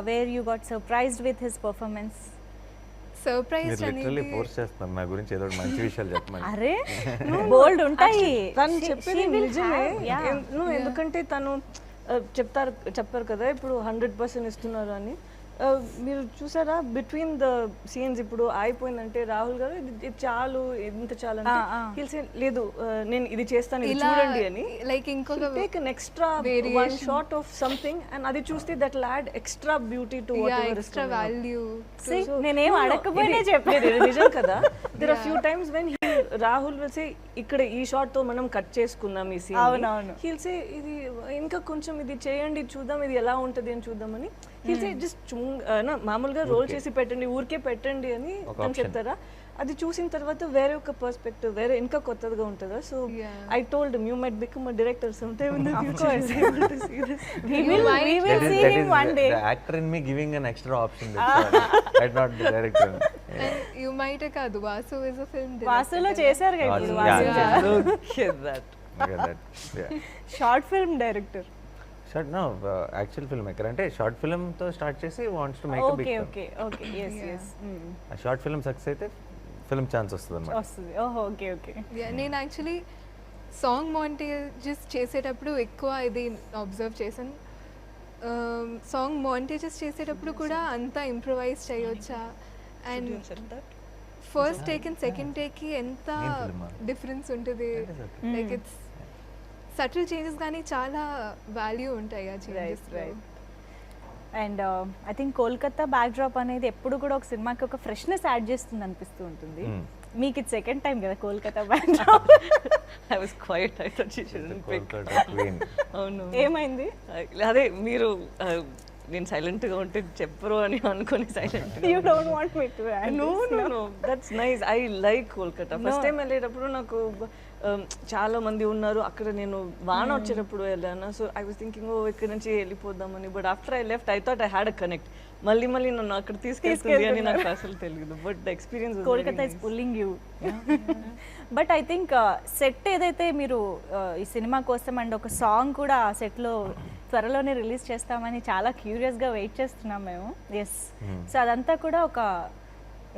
where you got surprised with his performance? Surprise మీరు literally అనేది force చేస్తున్నారు నా గురించి ఏదో ఒకటి మంచి విషయాలు చెప్పమని. అరే బోల్డ్ ఉంటాయి. తను She- చెప్పేది she will నిజమే. have, yeah. ఎందుకంటే తను చెప్పారు కదా ఇప్పుడు 100% ఇస్తున్నారు అని. మీరు చూసారా బిట్వీన్ ద సీన్స్ ఇప్పుడు అయిపోయిందంటే రాహుల్ గారు ఇది చాలు ఇంత చాలు అంటే he'll say, లేదు నేను ఇది చేస్తాను ఇది ఇలా చూడండి అని. లైక్ ఇంకొక take an extra one variation. shot of something and అది చూస్తే that will add extra beauty to whatever is extra coming up. Value. See, నేనేం No, no, అడగకపోయినా ఇది- చెప్పారు. ఇది నిజం కదా. There are few times when Rahul will say ఇక్కడ ఈ షాట్ తో మనం కట్ చేసుకుందాం ఈ సీన్. అవునవును. హీల్ సే ఇది ఇంకా కొంచెం ఇది చేయండి చూద్దాం ఇది ఎలా ఉంటది అని చూద్దామని. హీల్ సే జస్ట్ మామూలుగా రోల్ చేసి పెట్టండి ఊరికే పెట్టండి అని ఒక తను option. చెప్తారా. అది చూసిన తర్వాత వేరే ఒక పర్స్పెక్టివ్ వేరే ఇంకా కొత్తగా ఉంటుందా. So Yeah. I told you might become a director sometime in the future. We will see him one day. the actor in me giving an extra option. That's not the director. You might కాదు, Vasu is a film వాసులో చేశారు కదా ఇప్పుడు. Vasu, Vasu yeah. Okay, that. Short film director. Short no actual film maker అంటే short film తో start చేసి wants to make a big okay film. Okay okay yes yes ఆ short film success అయితే film chance వస్తుంది అన్నమాట. వస్తుంది. ఓహో ఓకే ఓకే. నేను యాక్చువల్లీ సాంగ్ మాంటేజెస్ చేసేటప్పుడు ఎక్కువ ఇది అబ్జర్వ్ చేశాను. సాంగ్ మాంటేజెస్ చేసేటప్పుడు కూడా అంతా ఇంప్రొవైజ్ చేయొచ్చా, and first take and second టేక్కి ఎంత ఏం film ఆ? డిఫరెన్స్ ఉంటుంది. లైక్ ఇట్స్ సటిల్ చేంజెస్ కానీ చాలా వాల్యూ ఉంటాయి ఆ changes. right. And I think Kolkata back drop అనేది ఎప్పుడు కూడా ఒక సినిమాకి ఒక ఫ్రెష్నెస్ యాడ్ చేస్తుంది అనిపిస్తూ ఉంటుంది. మీకు ఇది సెకండ్ టైం కదా Kolkata back drop. I was quiet. I thought she shouldn't pick. Kolkata queen. అవును. ఏమైంది? అదే మీరు నేను సైలెంట్ గా ఉంటే చెప్పరు అని అనుకుని silent. You don't want me to know no no that's nice. I like Kolkata. First time వెళ్ళేటప్పుడు నాకు చాలా మంది ఉన్నారు అక్కడ. నేను వాన వచ్చేటప్పుడు వెళ్ళాను. సో ఐ వాస్ థింకింగ్ ఓ ఇక్కడ నుంచి వెళ్ళిపోదామని. But after I left I thought I had a connect. మళ్ళీ నన్ను అక్కడ తీసుకెళ్తుంది అని నాకు అసలు తెలియదు. But the experience Kolkata is pulling you. But I think set ఏదైతే మీరు ఈ సినిమా కోసం అండ్ ఒక సాంగ్ కూడా ఆ సెట్లో త్వరలోనే రిలీజ్ చేస్తామని చాలా క్యూరియస్గా వెయిట్ చేస్తున్నాం మేము. ఎస్. సో అదంతా కూడా ఒక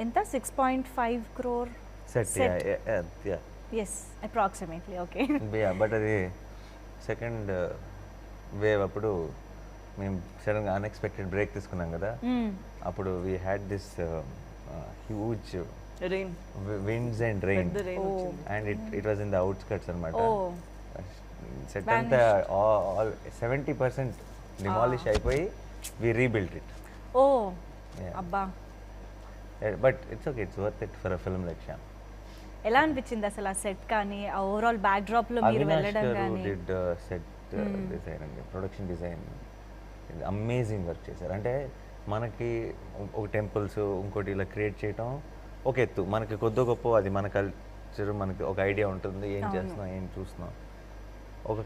ఎంత 6.5 crore set yeah yes approximately. Okay. But అది సెకండ్ వేవ్ అప్పుడు మేము సడన్గా అన్ఎక్స్పెక్టెడ్ బ్రేక్ తీసుకున్నాం కదా. అప్పుడు we had this huge rain winds and rain పెద్ద రెయిన్ వచ్చింది. and it was in the outskirts అన్నమాట. Oh. సెట్ అంతా ఆల్ 70% డిమాలిష్ అయిపోయి వి రీబిల్ట్ ఇట్. ఓ Yeah. అబ్బా but it's okay, it's worth it for a film like Shyam. ఎలా అనిపించింది అసలు ఆ సెట్ కానీ ఆ ఓవరాల్ బ్యాక్ డ్రాప్ లో మీరు వెళ్ళడం కానీ? డిడ్ సెట్ డిజైన్ అండి, ప్రొడక్షన్ డిజైన్ అమేజింగ్ వర్క్ చేశారు. అంటే మనకి ఒక టెంపుల్స్ ఇంకోటి ఇలా క్రియేట్ చేయటం ఒక ఎత్తు, మనకి కొద్ది గొప్ప అది మన కల్చర్, మనకి ఒక ఐడియా ఉంటుంది ఏం చేస్తున్నాం ఏం చూస్తున్నాం. ఒక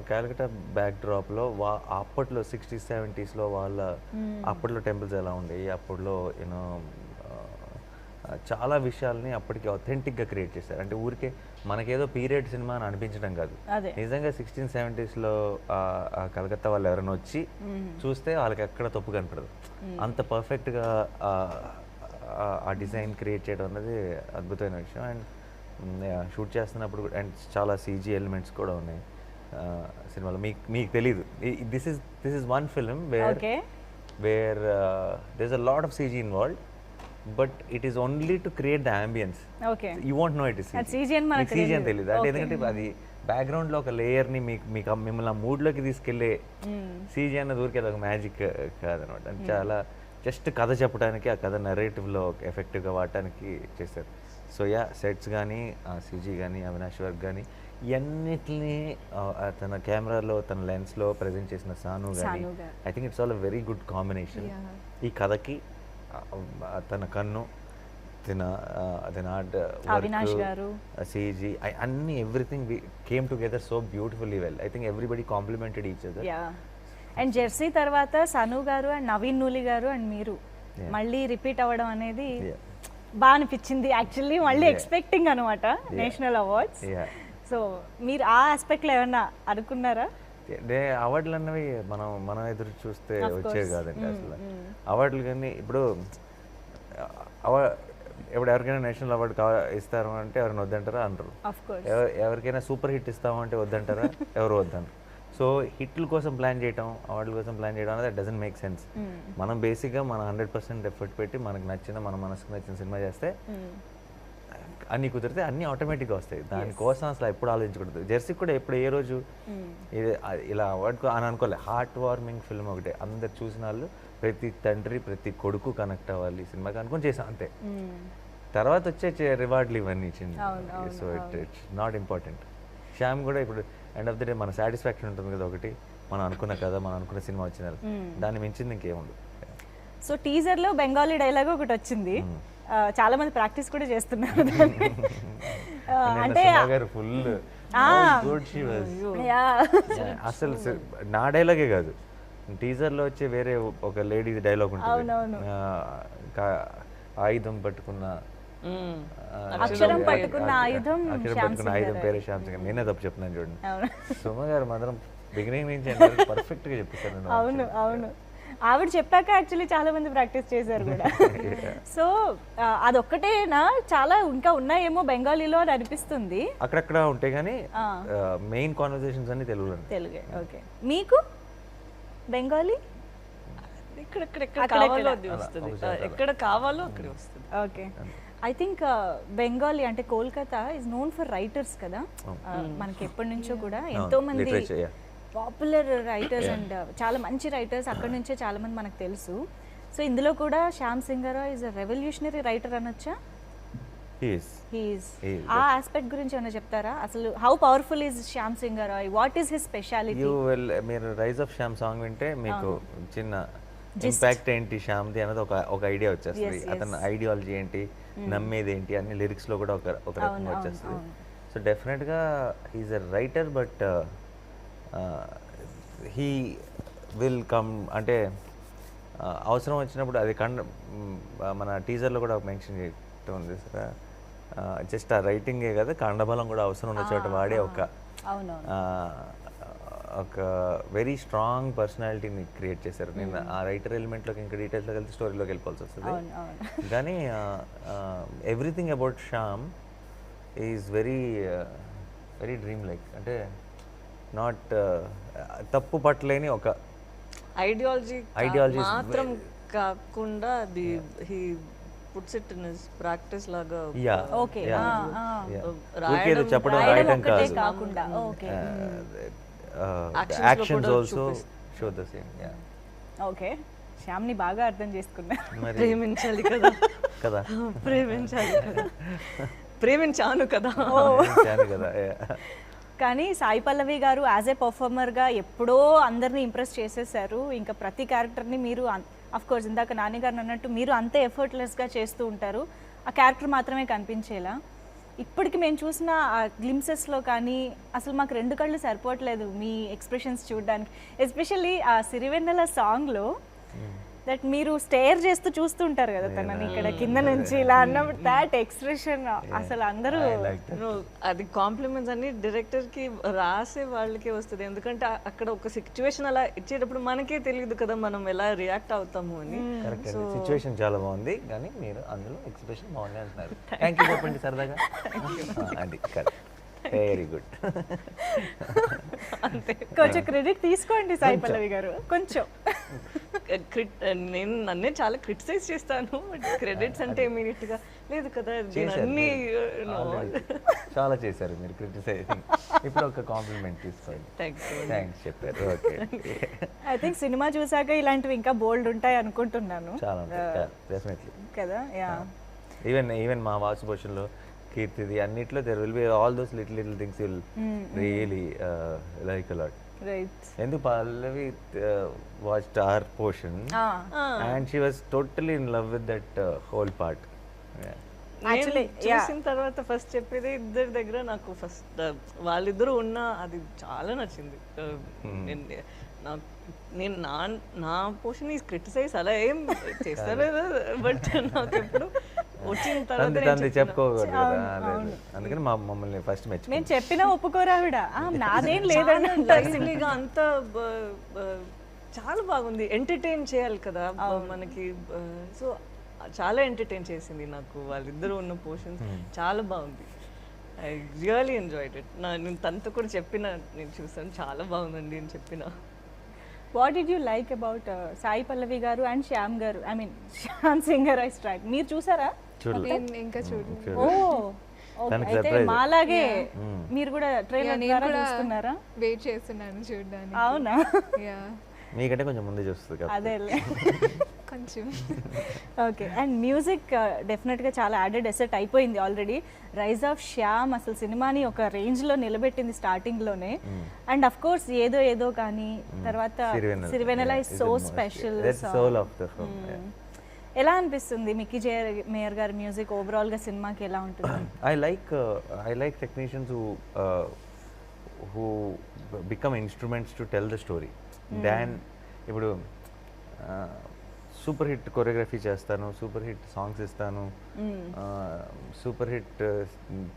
క్యాల్కటా బ్యాక్ డ్రాప్లో అప్పట్లో 60s 70s వాళ్ళ అప్పట్లో టెంపుల్స్ ఎలా ఉండేవి, అప్పట్లో యూనో చాలా విషయాల్ని అప్పటికి అథెంటిక్గా క్రియేట్ చేశారు. అంటే ఊరికే మనకేదో పీరియడ్ సినిమా అని అనిపించడం కాదు, అదే. నిజంగా 16s 70s కలకత్తా వాళ్ళు ఎవరైనా వచ్చి చూస్తే వాళ్ళకి ఎక్కడ తప్పు కనపడదు. అంత పర్ఫెక్ట్గా ఆ డిజైన్ క్రియేట్ చేయడం అన్నది అద్భుతమైన విషయం. అండ్ షూట్ చేస్తున్నప్పుడు అండ్ చాలా సీజీ ఎలిమెంట్స్ కూడా ఉన్నాయి సినిమాలో. మీకు తెలీదు, this is one film where there is a lot of CG involved, but it is only to create the ambience. Okay. You won't know it is CG అని మనకు సీజీ అని తెలియదు. అంటే ఎందుకంటే అది బ్యాక్గ్రౌండ్లో ఒక లేయర్ని మీకు మిమ్మల్ని ఆ మూడ్లోకి తీసుకెళ్లే సీజీ అన్నది ఊరికే ఒక మ్యాజిక్ కాదనమాట. అంటే చాలా జస్ట్ కథ చెప్పడానికి, ఆ కథ నెరేటివ్లో ఎఫెక్టివ్గా వాడటానికి చేశారు. సో యా, సెట్స్ కానీ సీజీ కానీ అవినాష్ వర్క్ కానీ ఇవన్నిటిని తన కెమెరాలో తన లెన్స్లో ప్రజెంట్ చేసిన సాను కానీ సాను గారు. I think it's all a very good combination. ఈ కథకి తన కన్ను తన ఆర్ట్ అవినాష్ గారు. సిజీ అన్ని everything came together so beautifully well. I think everybody complimented each other. Yeah and Jersey తర్వాత సను గారు అండ్ నవీన్ నూలి గారు అండ్ మీరు మళ్ళీ రిపీట్ అవ్వడం అనేది బాగా అనిపించింది యాక్చువల్లీ. మళ్ళీ ఎక్స్పెక్టింగ్ అనమాట నేషనల్ అవార్డ్స్. సో మీరు ఆ ఆస్పెక్ట్లో ఏమన్నా అనుకున్నారా? అవార్డులు అన్నవి మనం ఎదురు చూస్తే వచ్చేవి కాదండి అసలు. అవార్డులు కానీ ఇప్పుడు ఎవరికైనా నేషనల్ అవార్డు ఇస్తారు అంటే ఎవరైనా వద్దంటారా అంటారు. ఎవరికైనా సూపర్ హిట్ ఇస్తామంటే వద్దంటారా, ఎవరు వద్దంటారు. సో హిట్ల కోసం ప్లాన్ చేయడం, అవార్డుల కోసం ప్లాన్ చేయడం అనేది డజంట్ మేక్ సెన్స్. మనం బేసిక్గా మన 100% ఎఫర్ట్ పెట్టి మనకు నచ్చిన మన మనసుకు నచ్చిన సినిమా చేస్తే అన్నీ కుదిరితే అన్నీ ఆటోమేటిక్గా వస్తాయి. దానికోసం అసలు ఎప్పుడు ఆలోచించకూడదు. జెర్సీ కూడా ఎప్పుడు ఏ రోజు ఇది ఇలా అవార్డు అని అనుకోలే. హార్ట్ వార్మింగ్ ఫిల్మ్ ఒకటే, అందరు చూసిన వాళ్ళు ప్రతి తండ్రి ప్రతి కొడుకు కనెక్ట్ అవ్వాలి సినిమాకి అనుకుని చేసాం అంతే. తర్వాత వచ్చే రివార్డులు ఇవన్నీ ఇచ్చింది. So it's not important. Shyam కూడా ఇప్పుడు ఎండ్ ఆఫ్ ది డే మన సాటిస్ఫాక్షన్ ఉంటుంది కదా ఒకటి, మనం అనుకున్న కదా, మనం అనుకున్న సినిమా వచ్చిన దాన్ని మించింది ఇంకేముండదు. సో టీజర్లో బెంగాలీ డైలాగ్ ఒకటి వచ్చింది, చాలా మంది ప్రాక్టీస్ కూడా చేస్తున్నారు దాన్ని. అంటే ఫుల్ అసలు నా డైలాగే కాదు, టీజర్లో వచ్చే వేరే ఒక లేడీ డైలాగ్ ఉంటుంది, ఆయుధం పట్టుకున్న అక్షరం పట్టుకున్న ఆయుధం పేరే శ్యామ్ సింగ్. నేనే తప్పు చెప్తున్నాను చూడండి. సుమ గారు మాత్రం బిగినింగ్ నుంచి పర్ఫెక్ట్ గా చెప్పేశారు. అవును అవును, ఆవిడ చెప్పాక యాక్చువల్లీ చాలా మంది ప్రాక్టీస్ చేశారు కూడా. సో అదొక్కటేనా, చాలా ఇంకా ఉన్నాయేమో బెంగాలీలో అని అనిపిస్తుంది. అక్కడక్కడ ఉంటాయి కానీ మెయిన్ కాన్వర్సేషన్స్ అన్ని తెలుగులో. ఓకే, మీకు బెంగాలీ ఎక్కడ కావాలో అది వస్తుంది, ఎక్కడ కావాలో అక్కడ వస్తుంది. ఓకే, ఐ థింక్ బెంగాలీ అంటే Kolkata is known for writers కదా. మనకి ఎప్పటి నుంచో కూడా ఎంతో మంది పాపులర్ రైటర్స్ అండ్ చాలా మంచి రైటర్స్ అక్కడ నుంచే చాలా మంది మనకు తెలుసు. సో ఇందులో కూడా Shyam Singha Roy is a revolutionary writer అనొచ్చా? ఆ ఆస్పెక్ట్ గురించి ఏమైనా చెప్తారా? అసలు how powerful is Shyam Singha Roy, what is his speciality? మీరు రైజ్ ఆఫ్ శ్యామ్ సాంగ్ వింటే మీకు చిన్న ఇంపాక్ట్ ఏంటి శ్యామ్ది అనేది ఒక ఐడియా వచ్చేస్తుంది. అతని ఐడియాలజీ ఏంటి, నమ్మేది ఏంటి అన్ని లిరిక్స్ లో కూడా ఒక రకంగా వచ్చేస్తుంది. సో డెఫినెట్ గా he's a writer, but he will come అంటే అవసరం వచ్చినప్పుడు అది మన టీజర్లో కూడా మెన్షన్ చేయటం ఉంది సార్. జస్ట్ ఆ రైటింగే కదా, కండబలం కూడా అవసరం ఉన్న చోట వాడే ఒక వెరీ స్ట్రాంగ్ పర్సనాలిటీని క్రియేట్ చేశారు. నేను ఆ రైటర్ ఎలిమెంట్లోకి ఇంకా డీటెయిల్స్లోకి వెళ్తే స్టోరీలోకి వెళ్ళిపోవాల్సి వస్తుంది. కానీ everything about Shyam is very very dream like, అంటే నాట్ తప్పు పట్టలేని ఒక ఐడియాలజీ మాత్రం కాకుండా అది he puts it in his practice లాగా. ఓకే, చెప్పడం రాయడం కాకుండా okay, actions also show the same. Okay, శ్యామ్ని బాగా అర్థం చేసుకున్నారు. ప్రేమించాలి కదా కదా, ప్రేమించాలి కదా, ప్రేమించాను కదా. కానీ సాయి పల్లవి గారు యాజ్ ఏ పర్ఫార్మర్గా ఎప్పుడో అందరినీ ఇంప్రెస్ చేసేసారు. ఇంకా ప్రతి క్యారెక్టర్ని మీరు అఫ్ కోర్స్ ఇందాక నాని గారు అన్నట్టు మీరు అంతే ఎఫర్ట్లెస్గా చేస్తూ ఉంటారు, ఆ క్యారెక్టర్ మాత్రమే కనిపించేలా. ఇప్పటికి మేము చూసిన గ్లిమ్సెస్లో కానీ అసలు మాకు రెండు కళ్ళు సరిపోవట్లేదు మీ ఎక్స్ప్రెషన్స్ చూడడానికి. ఎస్పెషల్లీ ఆ సిరివెన్నెల సాంగ్లో దట్ మీరు స్టేర్ చేస్తూ చూస్తుంటారు కదా తనని ఇక్కడ కింద నుంచి ఇలా అన్నప్పుడు దాట్ ఎక్స్ప్రెషన్ అసలు అందరూ అది కాంప్లిమెంట్స్ అన్ని డైరెక్టర్ కి రాసే వాళ్ళకే వస్తుంది. ఎందుకంటే అక్కడ ఒక సిచ్యువేషన్ అలా ఇచ్చేటప్పుడు మనకే తెలియదు కదా మనం ఎలా రియాక్ట్ అవుతాము అని. సిచ్యువేషన్ చాలా బాగుంది కానీ మీరు అందులో ఎక్స్ప్రెషన్ బాగుంది అంటున్నారు. థ్యాంక్ యూ చెప్పండి సరదాగా. అది వెరీ గుడ్. కొంచెం క్రెడిట్ తీసుకోండి సాయి పల్లవి గారు. కొంచెం నేను నన్నే చాలా క్రిటిసైజ్ చేస్తాను, బట్ క్రెడిట్స్ అంటే ఇమీడియట్ గా లేదు కదా. అన్ని చాలా చేశారు మీరు క్రిటిసైజింగ్. ఇప్పుడు ఒక కాంప్లిమెంట్ తీసుకోండి. థ్యాంక్స్ చెప్పారు. ఓకే, ఐ థింక్ సినిమా చూసాక ఇలాంటివి ఇంకా బోల్డ్ ఉంటాయి అనుకుంటున్నాను. చాలా డెఫినెట్లీ కదా. ఈవెన్ మా వాచ్ పోషన్లో కీర్తిది అన్నిట్లో there will be all those little things will really like a lot. Right. ఎందుకు Pallavi watched our portion and she was totally in love with that whole part. Actually, చూసిన తర్వాత ఫస్ట్ చెప్పేది ఇద్దరి దగ్గర నాకు ఫస్ట్ వాళ్ళిద్దరూ ఉన్న అది చాలా నచ్చింది. నేను నా పోర్షన్ ఈజ్ క్రిటిసైజ్ అలా ఏం చేస్తాను, బట్ నాకు ఎప్పుడు వచ్చిన తర్వాత చెప్పుకోకూడదు కదా, అందుకని మమ్మల్ని ఫస్ట్ మెచ్చుకో. నేను చెప్పినా ఒప్పుకోరా ఆవిడ, నాదేం లేదని అంత చాలా బాగుంది. ఎంటర్టైన్ చేయాలి కదా మనకి, సో చాలా ఎంటర్టైన్ చేసింది నాకు వాళ్ళిద్దరూ ఉన్న పోర్షన్స్. చాలా బాగుంది. I really enjoyed it. నేను తనతో కూడా చెప్పిన, నేను చూసాను చాలా బాగుందండి అని చెప్పిన. What did you like about Sai Pallavi garu and Shyam garu, I mean Shyam singer I strike, మీరు చూసారా? నేను ఇంకా చూడలేదు. ఓ అయితే మాలాగే మీరు కూడా ట్రైలర్ ద్వారా చూస్తున్నారా? వెయిట్ చేస్తున్నాను చూడడానికి. అవునా? యా, మీకంటే కొంచెం ముందే చూస్తుంది. అదే కొంచెం. ఓకే. అండ్ మ్యూజిక్ డెఫినెట్గా చాలా యాడెడ్ ఎసెట్ అయిపోయింది ఆల్రెడీ. రైజ్ ఆఫ్ శ్యామ్ అసలు సినిమాని ఒక రేంజ్లో నిలబెట్టింది స్టార్టింగ్లోనే. అండ్ అఫ్ కోర్స్ ఏదో ఏదో కానీ తర్వాత సిరివెనెల ఇస్ సో స్పెషల్. ఎలా అనిపిస్తుంది మిక్కీ జే మేయర్ గారి మ్యూజిక్ ఓవరాల్గా సినిమాకి ఎలా ఉంటుంది? I like technicians who become instruments to tell the story. దాన్ ఇప్పుడు సూపర్ హిట్ కొరియోగ్రఫీ చేస్తాను, సూపర్ హిట్ సాంగ్స్ ఇస్తాను, సూపర్ హిట్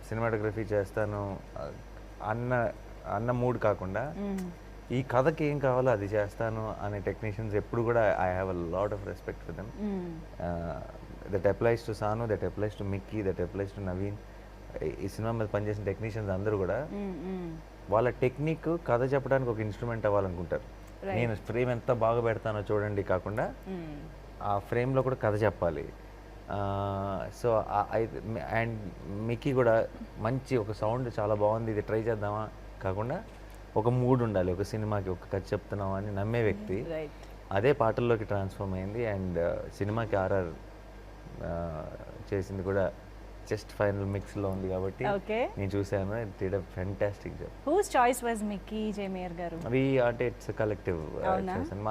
సినిమాటోగ్రఫీ చేస్తాను అన్న మూడ్ కాకుండా ఈ కథకి ఏం కావాలో అది చేస్తాను అనే టెక్నీషియన్స్ ఎప్పుడు కూడా I have a lot of respect for them. That applies to Sanu, that applies to Mickey, that applies to Naveen. ఈ సినిమా మీద పనిచేసిన టెక్నీషియన్స్ అందరూ కూడా వాళ్ళ టెక్నిక్ కథ చెప్పడానికి ఒక ఇన్స్ట్రుమెంట్ అవ్వాలనుకుంటారు. నేను ఫ్రేమ్ ఎంత బాగా పెడతానో చూడండి కాకుండా ఆ ఫ్రేమ్లో కూడా కథ చెప్పాలి. సో అండ్ మిక్కీ కూడా మంచి ఒక సౌండ్ చాలా బాగుంది, ఇది ట్రై చేద్దామా కాకుండా ఒక మూడ్ ఉండాలి, ఒక సినిమాకి ఒక కథ చెప్తున్నాం అని నమ్మే వ్యక్తి. అదే పాటల్లోకి ట్రాన్స్ఫార్మ్ అయింది. అండ్ సినిమాకి ఆర్ఆర్ చేసింది కూడా జస్ట్ ఫైనల్ మిక్స్లో ఉంది కాబట్టి నేను చూసాను. It did a fantastic job. Whose choice was Mickey J Meyer garu? అవి అంటే ఇట్స్ కలెక్టివ్.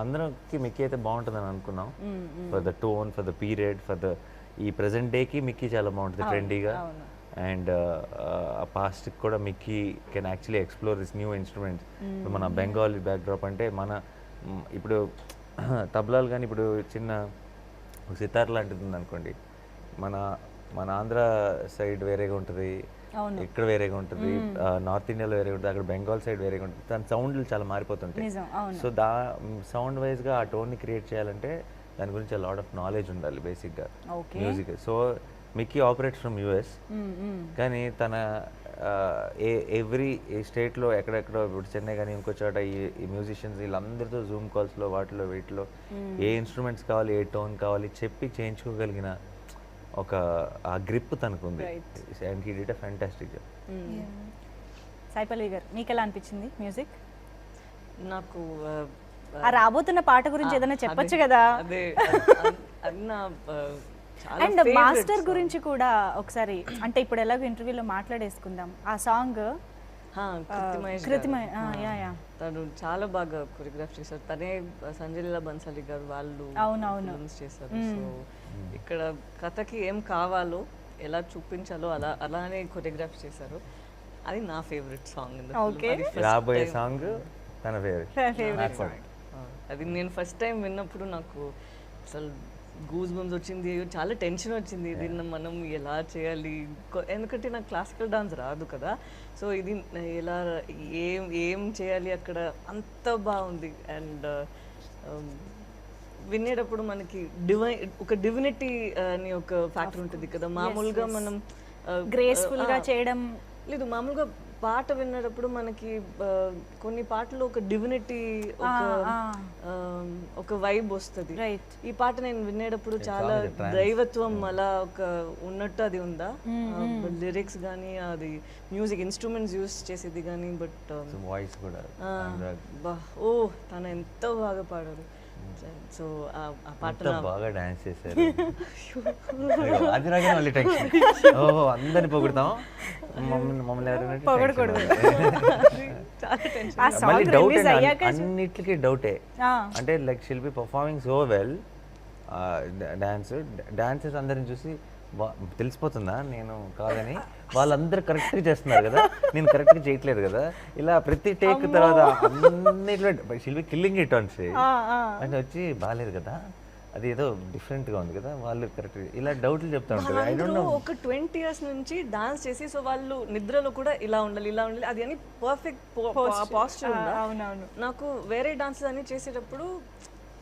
అందరికి మిక్కీ అయితే బాగుంటుందని అనుకున్నాం. For the tone, for the period, for the ఈ ప్రెసెంట్ డేకి మిక్కీ చాలా బాగుంటుంది ట్రెండీగా. అండ్ ఆ పాస్ట్కి కూడా Mickey can actually explore this new instruments. ఇప్పుడు మన బెంగాలీ బ్యాక్డ్రాప్ అంటే మన ఇప్పుడు తబలాలు కానీ ఇప్పుడు చిన్న సితార్ లాంటిది ఉంది అనుకోండి, మన ఆంధ్ర సైడ్ వేరేగా ఉంటుంది, ఇక్కడ వేరేగా ఉంటుంది, నార్త్ ఇండియాలో వేరేగా ఉంటుంది, అక్కడ బెంగాల్ సైడ్ వేరేగా ఉంటుంది. దాని సౌండ్లు చాలా మారిపోతుంటాయి. సో సౌండ్ వైజ్గా ఆ టోన్ని క్రియేట్ చేయాలంటే దాని గురించి లాట్ ఆఫ్ నాలెడ్జ్ ఉండాలి బేసిక్గా music. So Mickey operates from US, కానీ తన ఎవ్రీ స్టేట్లో ఎక్కడెక్కడో ఇప్పుడు చెన్నై కానీ ఇంకో చోట ఈ మ్యూజిషియన్స్ వీళ్ళందరితో జూమ్ కాల్స్లో వాటిలో వీటిలో ఏ ఇన్స్ట్రుమెంట్స్ కావాలి, ఏ టోన్ కావాలి చెప్పి చేయించుకోగలిగిన ఒక ఆ గ్రిప్ తనకు ఉంది. And he did a fantastic job. Sai Pallavi garu మీకు ఎలా అనిపించింది మ్యూజిక్? నాకు రాబోతున్న పాట గురించి ఏదైనా చెప్పొచ్చు కదా. అండ్ మాస్టర్ గురించి కూడా ఒకసారి, అంటే ఇప్పుడు ఎలాగో ఇంటర్వ్యూలో మాట్లాడేసుకుందాం. ఆ సాంగ్ తను చాలా బాగా కొరియోగ్రాఫ్ చేశారు. తనే సంజయ్ లీలా బన్సాలి గారు వాళ్ళు చేశారు. సో ఇక్కడ కథకి ఏం కావాలో ఎలా చూపించాలో అలానే కొరియోగ్రాఫ్ చేశారు. అది నా ఫేవరెట్ సాంగ్. రాబోయే సాంగ్ తన ఫేవరెట్. అది నేను ఫస్ట్ టైం విన్నప్పుడు నాకు అసలు గూస్ బంప్స్ వచ్చింది, చాలా టెన్షన్ వచ్చింది. దీన్ని మనం ఎలా చేయాలి, ఎందుకంటే నాకు క్లాసికల్ డాన్స్ రాదు కదా. సో ఇది ఎలా ఏం చేయాలి అక్కడ, అంత బాగుంది. అండ్ వినేటప్పుడు మనకి ఒక డివినిటీ అని ఒక ఫ్యాక్టర్ ఉంటుంది కదా. మామూలుగా మనం గ్రేస్ఫుల్ గా చేయడం లేదు, మామూలుగా పాట వినేటప్పుడు మనకి కొన్ని పాటలు ఒక డివినిటీ, ఒక వైబ్ వస్తుంది. ఈ పాట నేను వినేటప్పుడు చాలా దైవత్వం అలా ఒక ఉన్నట్టు అది ఉందా, లిరిక్స్ కానీ అది మ్యూజిక్ ఇన్స్ట్రుమెంట్స్ యూస్ చేసేది కానీ, బట్ వాయిస్ కూడా ఓ తను ఎంతో బాగా పాడారు. సో ఆ పాట ఎంత బాగా డాన్స్ చేశారు అయ్యో, అది నాకే మళ్ళీ టెన్షన్. ఓహో అందరిని పొగుడతాం, మమ్మల్ని ఎవరైనా పొగడకూడదు. చాలా టెన్షన్. ఆ మళ్ళీ సాంగ్ డౌట్ రిలీజ్ అయ్యాక అన్నిటికీ డౌటే. ఆ, అంటే like షిల్ B performing so well, dances అందరిని చూసి తెలిసిపోతుందా నేను కాదని, వాళ్ళందరూ కరెక్ట్గా చేస్తున్నారు కదా, నేను కరెక్ట్గా చేయట్లేదు కదా, ఇలా ప్రతి టేక్ తర్వాత అన్నిట్లో she'll be killing it on stage అంటే వచ్చి బాగాలేదు కదా, అది ఏదో డిఫరెంట్గా ఉంది కదా, వాళ్ళు కరెక్ట్ ఇలా డౌట్లు చెప్తా ఉంటారు. ఐ డోంట్ వాళ్ళందరూ నో. ఒక 20 years నుంచి డాన్స్ చేసి, సో వాళ్ళు నిద్రలో కూడా ఇలా ఉండాలి ఇలా ఉండాలి, అది అని పర్ఫెక్ట్ పాస్చర్ ఉందా. అవునవును. నాకు వేరే డాన్సెస్ అన్ని చేసేటప్పుడు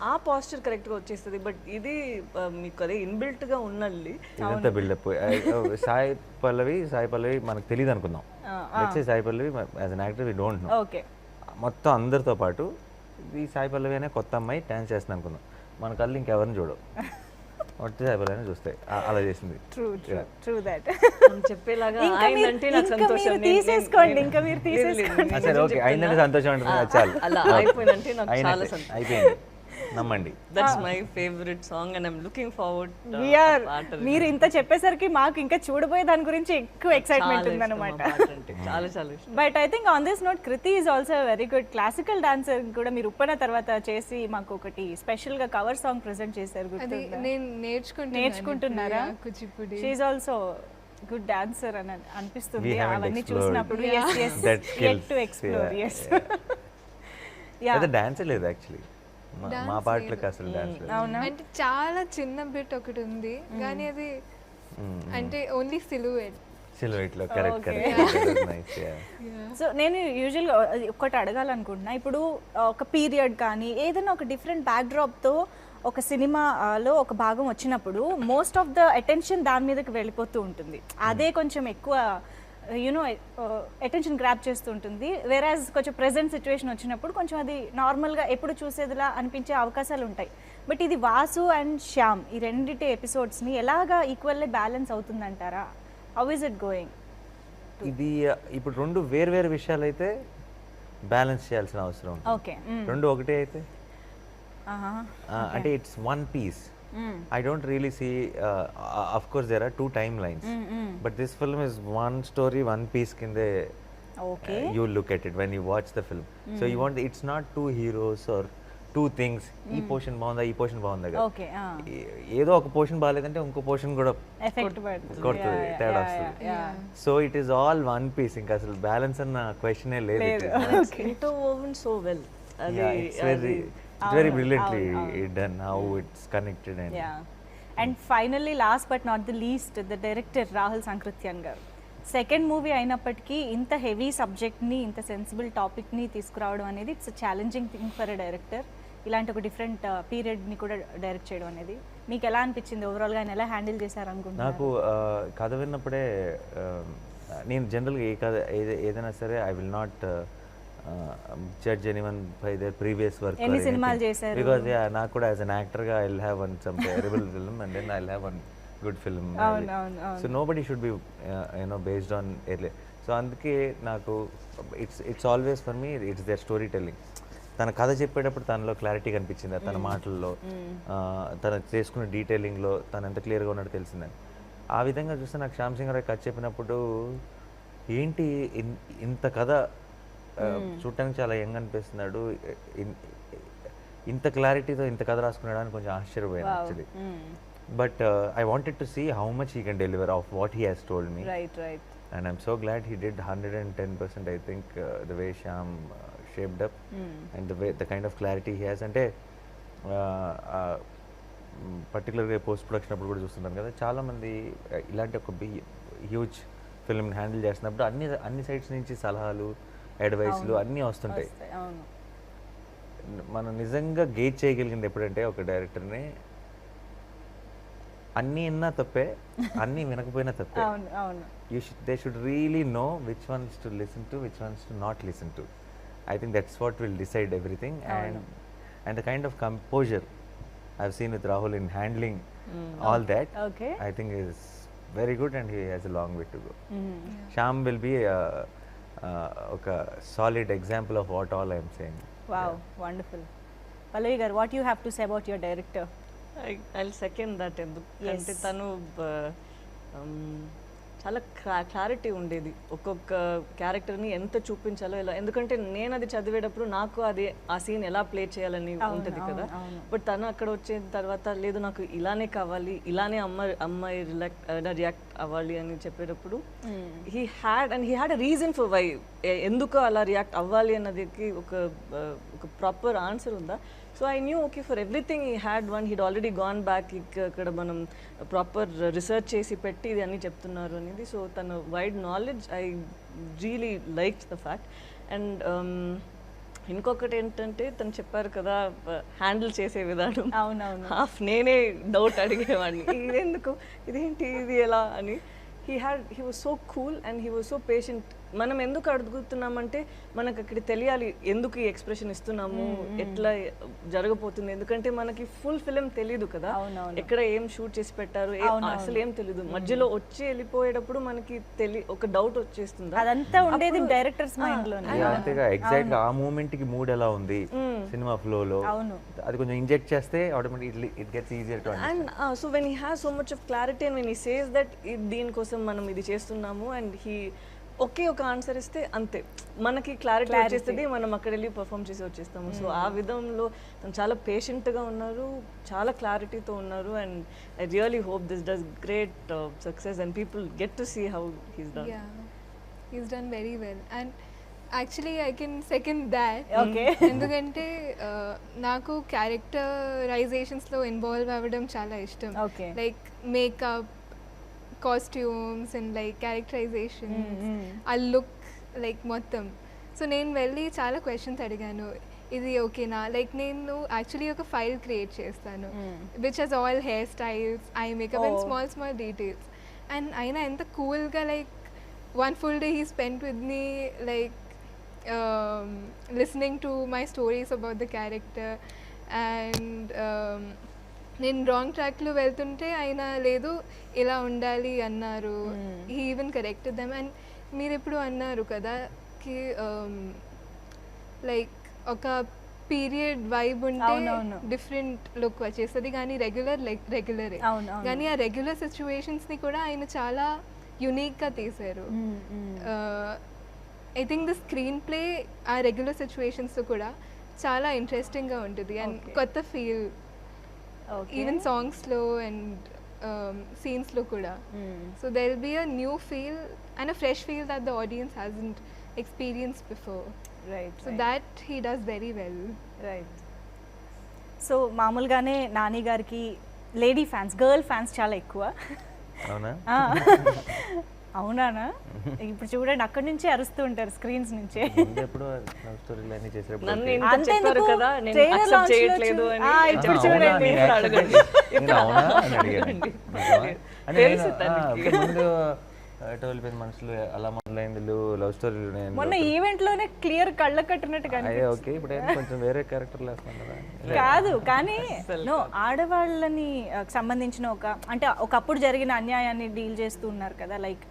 ఆ పాస్చర్ కరెక్ట్గా వచ్చేస్తుంది, బట్ ఇది మీకు అదే ఇన్బిల్ట్ గా ఉన్నది. ఇదంతా బిల్డప్. సాయి పల్లవి మనకు తెలియదు అనుకుందాం. వచ్చే Sai Pallavi as an actor we don't know. Okay. మొత్తం అందరితో పాటు ఈ సాయి పల్లవి అనే కొత్త అమ్మాయి డాన్స్ చేస్తుంది అనుకుందాం, మన కళ్ళు ఇంకెవరిని చూడవు, వచ్చే సాయి పల్లవి చూస్తాయి. అలా చేసింది. True that. చెప్పేలాగా ఇంకా ఆయన మీరు- అంటే నాకు ఇంకా సంతోషం. మీరు తీసేసుకోండి, ఇంకా మీరు తీసేసుకోండి. సరే ఓకే, అయిందంటే సంతోషం ఉంటుంది, అది చాలు. అలా అయిపోయినంటే నాకు చాలా అయినట్టే, సంతోషం. అయిపోయింది, నమ్మండి. That's my favourite song and I'm looking forward. మీరు ఇంత చెప్పేసరికి మాకు ఇంకా చూడబోయే దాని గురించి ఎక్కువ ఎక్సైట్మెంట్ ఉందన్నమాట. చాలా చాలా ఇష్టం. But I think on this note Kriti is also very good classical dancer కూడా. మీరు ఉప్పన తర్వాత చేసి మాకు ఒకటి స్పెషల్ గా కవర్ సాంగ్ ప్రెజెంట్ చేశారు, అది నేను నేర్చుకుంటున్నారా? Kuchipudi. She also good dancer అని అనిపిస్తుంది We haven't అవన్నీ explored చూసినప్పుడు. that skills. To explore. Yeah. Yes. అయితే డాన్స్ లేదు యాక్చువల్లీ, మా పాటలకు అసలు డాన్స్ లేదు. అవునా? అంటే చాలా చిన్న బిట్ ఒకటి ఉంది కానీ అది అంటే ఓన్లీ సిలువేట్. సిల్వెట్ లో కరెక్ట్ కరెక్ట్ నైస్. సో నేను యూజువల్గా ఒకటి అడగాలనుకుంటున్నా, ఇప్పుడు ఒక పీరియడ్ కానీ ఏదైనా ఒక డిఫరెంట్ బ్యాక్డ్రాప్తో ఒక సినిమాలో ఒక భాగం వచ్చినప్పుడు మోస్ట్ ఆఫ్ ద అటెన్షన్ దాని మీదకి వెళ్ళిపోతూ ఉంటుంది. అదే కొంచెం ఎక్కువ యూనో అటెన్షన్ గ్రాప్ చేస్తూ ఉంటుంది. వేరాజ్ కొంచెం ప్రెజెంట్ సిచ్యువేషన్ వచ్చినప్పుడు కొంచెం అది నార్మల్గా ఎప్పుడు చూసేదిలా అనిపించే అవకాశాలు ఉంటాయి. బట్ ఇది వాసు అండ్ శ్యామ్ ఈ రెండిటి ఎపిసోడ్స్ని ఎలాగా ఈక్వల్లీ బ్యాలెన్స్ అవుతుందంటారా? How is it going? ఇది ఇప్పుడు రెండు వేరు వేరు విషయాలు అయితే బ్యాలెన్స్ చేయాల్సిన అవసరం ఉంటుంది. ఓకే. రెండు ఒకటే అయితే అంటే it's one piece. I don't really see, of course there are two timelines, but this film is one story, one piece kinde. Okay. You look at it when you watch the film. So you want, it's not two heroes or two things. ఈ portion బాగుందా, ఈ portion బాగుందా కదా. Okay. ఏదో ఒక portion బాగాలేదంటే ఇంకో portion కూడా effect పడుతుంది. కొడుతుంది, తేడా వస్తుంది. So it is all one piece, ఇంకా అసలు బ్యాలెన్స్ అన్న క్వశ్చనే లేదు. Interwoven so well. It's very brilliantly done, how it's connected. And and finally last but not the least the director Rahul Sankrityan garu. Second movie అయినప్పటికీ ఇంత హెవీ సబ్జెక్ట్ని, ఇంత సెన్సిబుల్ టాపిక్ని తీసుకురావడం అనేది it's challenging thing for a director. ఇలాంటి ఒక డిఫరెంట్ పీరియడ్ని కూడా డైరెక్ట్ చేయడం అనేది మీకు ఎలా అనిపించింది? ఓవరాల్గా ఆయన ఎలా హ్యాండిల్ చేశారు అనుకుంటున్నారు? నాకు కథ విన్నప్పుడే నేను జనరల్గా ఏ కథ ఏదైనా సరే I will not judge anyone by their previous work. ఎన్ని సినిమాలు చేశారు? Because నాకు కూడా as an actor గా I'll have one some terrible film and then I'll have one good film. So nobody should be based on earlier. So అందుకే నాకు it's always for me it's their storytelling. తన కథ చెప్పేటప్పుడు తనలో clarity కనిపించింది, తన మాటల్లో, తన చేసుకున్న డీటెయిలింగ్లో తను ఎంత క్లియర్గా ఉన్నట్టు తెలిసిందని. ఆ విధంగా చూస్తే నాకు శ్యామ్ సింగ్ రాయ్ కథ చెప్పినప్పుడు ఏంటి ఇంత కథ చూడటానికి చాలా యంగ్ అనిపిస్తున్నాడు, ఇంత క్లారిటీతో ఇంత కథ రాసుకున్నాడు అని కొంచెం ఆశ్చర్యపోయాను actually. But I wanted to see how much he can deliver of what he has told me. Right. And I'm so glad he did 110%. I think the way Shyam shaped up and the kind of clarity he has. అంటే పర్టికులర్గా post production అప్పుడు కూడా చూస్తుంటాను కదా, చాలామంది ఇలాంటి ఒక huge ఫిల్మ్ని handle చేస్తున్నప్పుడు అన్ని సైడ్స్ నుంచి సలహాలు, అడ్వైస్లు అన్నీ వస్తుంటాయి. మనం నిజంగా గేజ్ చేయగలిగింది ఎప్పుడంటే ఒక డైరెక్టర్ని అన్నీ విన్నా తప్పే, అన్నీ వినకపోయినా తప్పే. They should really know which ones to listen to, which ones to not listen to. I think that's what will decide everything. And the kind of composure I've seen with Rahul in handling all that, I think is very good and he has a long way to go. Shyam will be a solid example of what all I'm saying. Wow, wonderful. పల్లవి గారు, what you have to say about your director? I second that. ఎందుకంటే తను చాలా clarity ఉండేది ఒక్కొక్క క్యారెక్టర్ని ఎంత చూపించాలో ఎలా. ఎందుకంటే నేను అది చదివేటప్పుడు నాకు అది ఆ సీన్ ఎలా ప్లే చేయాలని ఉంటుంది కదా. బట్ తను అక్కడ వచ్చిన తర్వాత లేదు నాకు ఇలానే కావాలి, ఇలానే అమ్మాయి రియాక్ట్ అవ్వాలి అని చెప్పేటప్పుడు he had a reason for why, ఎందుకు అలా రియాక్ట్ అవ్వాలి అన్నదికి ఒక ప్రాపర్ ఆన్సర్ ఉందా. So I knew okay for everything he had one, he'd already gone back, ఇక్కడ మనం ప్రాపర్ రీసెర్చ్ చేసి పెట్టి ఇది అన్నీ చెప్తున్నారు అనేది. సో తన wide knowledge I really like the fact. And ఇంకొకటి ఏంటంటే తను చెప్పారు కదా హ్యాండిల్ చేసే విధానం, అవునవును, హాఫ్ నేనే డౌట్ అడిగేవాడిని ఇదెందుకు, ఇదేంటి, ఇది ఎలా అని. He was so cool and he was so patient. మనం ఎందుకు అడుగుతున్నామంటే మనకు అక్కడ తెలియాలి ఎందుకు ఈ ఎక్స్ప్రెషన్ ఇస్తున్నాము, ఎట్లా జరగబోతుంది. ఎందుకంటే మనకి ఫుల్ ఫిలిం తెలీదు కదా, ఎక్కడ ఏం షూట్ చేసి పెట్టారు అసలు ఏం తెలీదు. మధ్యలో వచ్చి వెళ్ళిపోయేటప్పుడు మనకి ఒక డౌట్ వచ్చేస్తుంది. అదంతా ఉండేది డైరెక్టర్స్ మైండ్ లో. అంతేగా ఎగ్జాక్ట్ గా ఆ మూమెంట్ కి మూడ్ ఎలా ఉంది సినిమా ఫ్లో లో, అది కొంచెం ఇంజెక్ట్ చేస్తే automatically it gets easier to understand. And so when he has so much of clarity and when he says that దీనికోసం మనం ఇది చేస్తున్నాము అండ్ హీ ఒకే ఒక ఆన్సర్ ఇస్తే అంతే మనకి క్లారిటీ వచ్చేస్తుంది, మనం అక్కడ వెళ్ళి పర్ఫామ్ చేసి వచ్చేస్తాము. సో ఆ విధంలో తను చాలా పేషెంట్గా ఉన్నారు, చాలా క్లారిటీతో ఉన్నారు. And I really hope this does great success and people get to see how he's done. He's done very well and actually I can second that. Okay, ఎందుకంటే నాకు క్యారెక్టరైజేషన్స్లో ఇన్వాల్వ్ అవ్వడం చాలా ఇష్టం. Like makeup, costumes and like characterisations, ఆ look like మొత్తం. సో నేను వెళ్ళి చాలా క్వశ్చన్స్ అడిగాను, ఇది ఓకేనా. లైక్ నేను యాక్చువల్లీ ఒక ఫైల్ క్రియేట్ చేస్తాను which has all hair styles, eye makeup and small details. And అయినా ఎంత కూల్గా like one full day he spent with me like listening to my stories about the character. And నేను wrong ట్రాక్లో వెళ్తుంటే ఆయన లేదు ఇలా ఉండాలి అన్నారు. He even corrected them. And మీరు ఎప్పుడు అన్నారు కదా కి లైక్ ఒక పీరియడ్ వైబ్ ఉంటే డిఫరెంట్ లుక్ వచ్చేస్తుంది, కానీ రెగ్యులరే. కానీ ఆ రెగ్యులర్ సిచ్యువేషన్స్ని కూడా ఆయన చాలా యునీక్గా తీశారు. I think the screen play ఆ రెగ్యులర్ సిచ్యువేషన్స్తో కూడా చాలా ఇంట్రెస్టింగ్గా ఉంటుంది అండ్ కొత్త ఫీల్ ఈవెన్ సాంగ్స్లో అండ్ సీన్స్లో కూడా. So there will be a new feel and a fresh feel that the audience hasn't experience before. So that he does very well. Right. So మామూలుగానే నాని గారికి లేడీ ఫ్యాన్స్, గర్ల్ ఫ్యాన్స్ చాలా ఎక్కువ. అవునా? అవునానా? ఇప్పుడు చూడండి అక్కడి నుంచే అరుస్తూ ఉంటారు స్క్రీన్స్ నుంచే. ఎప్పుడు లవ్ స్టోరీలు అన్ని చేసేటప్పుడు నన్ను ఇంత చెప్పారు కదా నేను యాక్సెప్ట్ చేయట్లేదు అని. ఇప్పుడు చూడండి అడగండి. అవునా అని అడిగాను. తెలుసు తనకి. ముందు 12 మనుషులు అలా మొదలైంది లవ్ స్టోరీలు. మొన్న ఈవెంట్ లోనే క్లియర్ కళ్ళ కట్టినట్టుగా. ఓకే, ఇప్పుడు కొంచెం వేరే క్యారెక్టర్లు వేస్తాం కదా. కాదు, కానీ ఆడవాళ్ళని సంబంధించిన అంటే ఒకప్పుడు జరిగిన అన్యాయాన్ని డీల్ చేస్తూ ఉన్నారు కదా. లైక్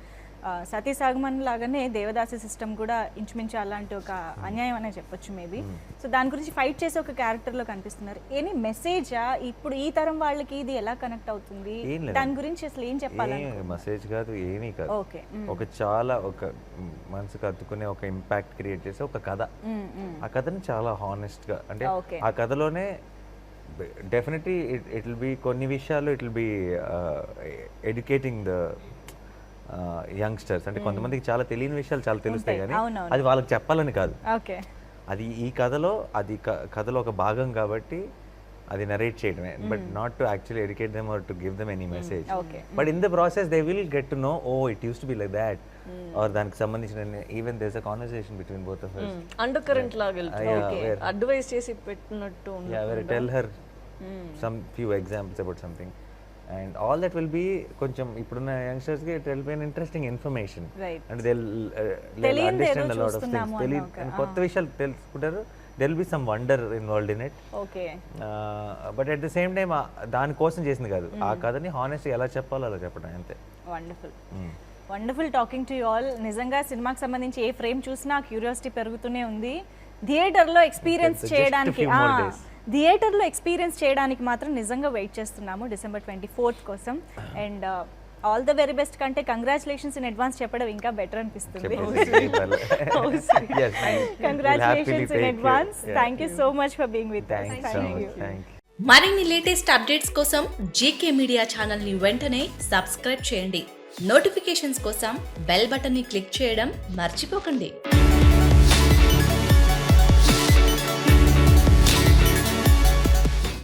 సతీ సాగమన్ లాగానే దేవదాసి సిస్టమ్ కూడా ఇంచుమించు అలాంటి ఒక అన్యాయం అనే చెప్పొచ్చు మేబీ. సో దాని గురించి ఫైట్ చేసే ఒక క్యారెక్టర్లో కనిపిస్తున్నారు. ఎనీ మెసేజా ఇప్పుడు ఈ తరం వాళ్ళకి ఇది ఎలా కనెక్ట్ అవుతుంది, దాని గురించి అసలు ఏం చెప్పాలి? మెసేజ్ కాదు, ఏమీ కాదు. ఓకే, ఒక మనసుకు అత్తుకునే ఒక ఇంపాక్ట్ క్రియేట్ చేసే ఒక కథ. ఆ కథని చాలా హానెస్ట్గా, అంటే ఆ కథలోనే డెఫినెట్లీ ఇట్ విల్ బి కొన్ని విషయాలు it will be educating the youngsters. అంటే కొంతమందికి చాలా తెలియని విషయాలు చాలా తెలుస్తాయి, కానీ అది వాళ్ళకి చెప్పాలని కాదు. అది ఈ కథలో ఒక భాగం కాబట్టి అది నరేట్ చేయడమే, but not to actually educate them or to give them any message. But in the process they will get to know, oh it used to be like that, or దానికి సంబంధించిన even there is a conversation between both of us. Under current లాగా advice చేసి పెట్టినట్టు. Yeah, where I tell her some few examples about something. And all that will be కొంచెం ఇప్పుడున్న youngsters కి it will be an interesting information. And they'll understand a lot of things. కొత్త విషయాలు తెలుసుకుంటారు. There will be some wonder involved in it. Okay. But at the same time దానికోసం చేసింది కాదు, ఆ కథని హానెస్ట్ ఎలా చెప్పాలో అలా చెప్పడం అంతే. Wonderful talking to you all. నిజంగా సినిమాకి సంబంధించి ఏ ఫ్రేమ్ చూసినా క్యూరియాసిటీ పెరుగుతూనే ఉంది. థియేటర్లో ఎక్స్పీరియన్స్ చేయడానికి థియేటర్లో ఎక్స్పీరియన్స్ చేయడానికి మాత్రం నిజంగా వెయిట్ చేస్తున్నాము December 24th కోసం. And all the very best కంటే కంగ్రాచులేషన్స్ ఇన్ అడ్వాన్స్ చెప్పడం ఇంకా బెటర్ అనిపిస్తుంది. Congratulations in advance. Thank you so much for being with us. Thank you. మరిన్ని లేటెస్ట్ అప్డేట్స్ కోసం జీకే మీడియా ఛానల్ని వెంటనే సబ్స్క్రైబ్ చేయండి. నోటిఫికేషన్స్ కోసం బెల్ బటన్ని క్లిక్ చేయడం మర్చిపోకండి.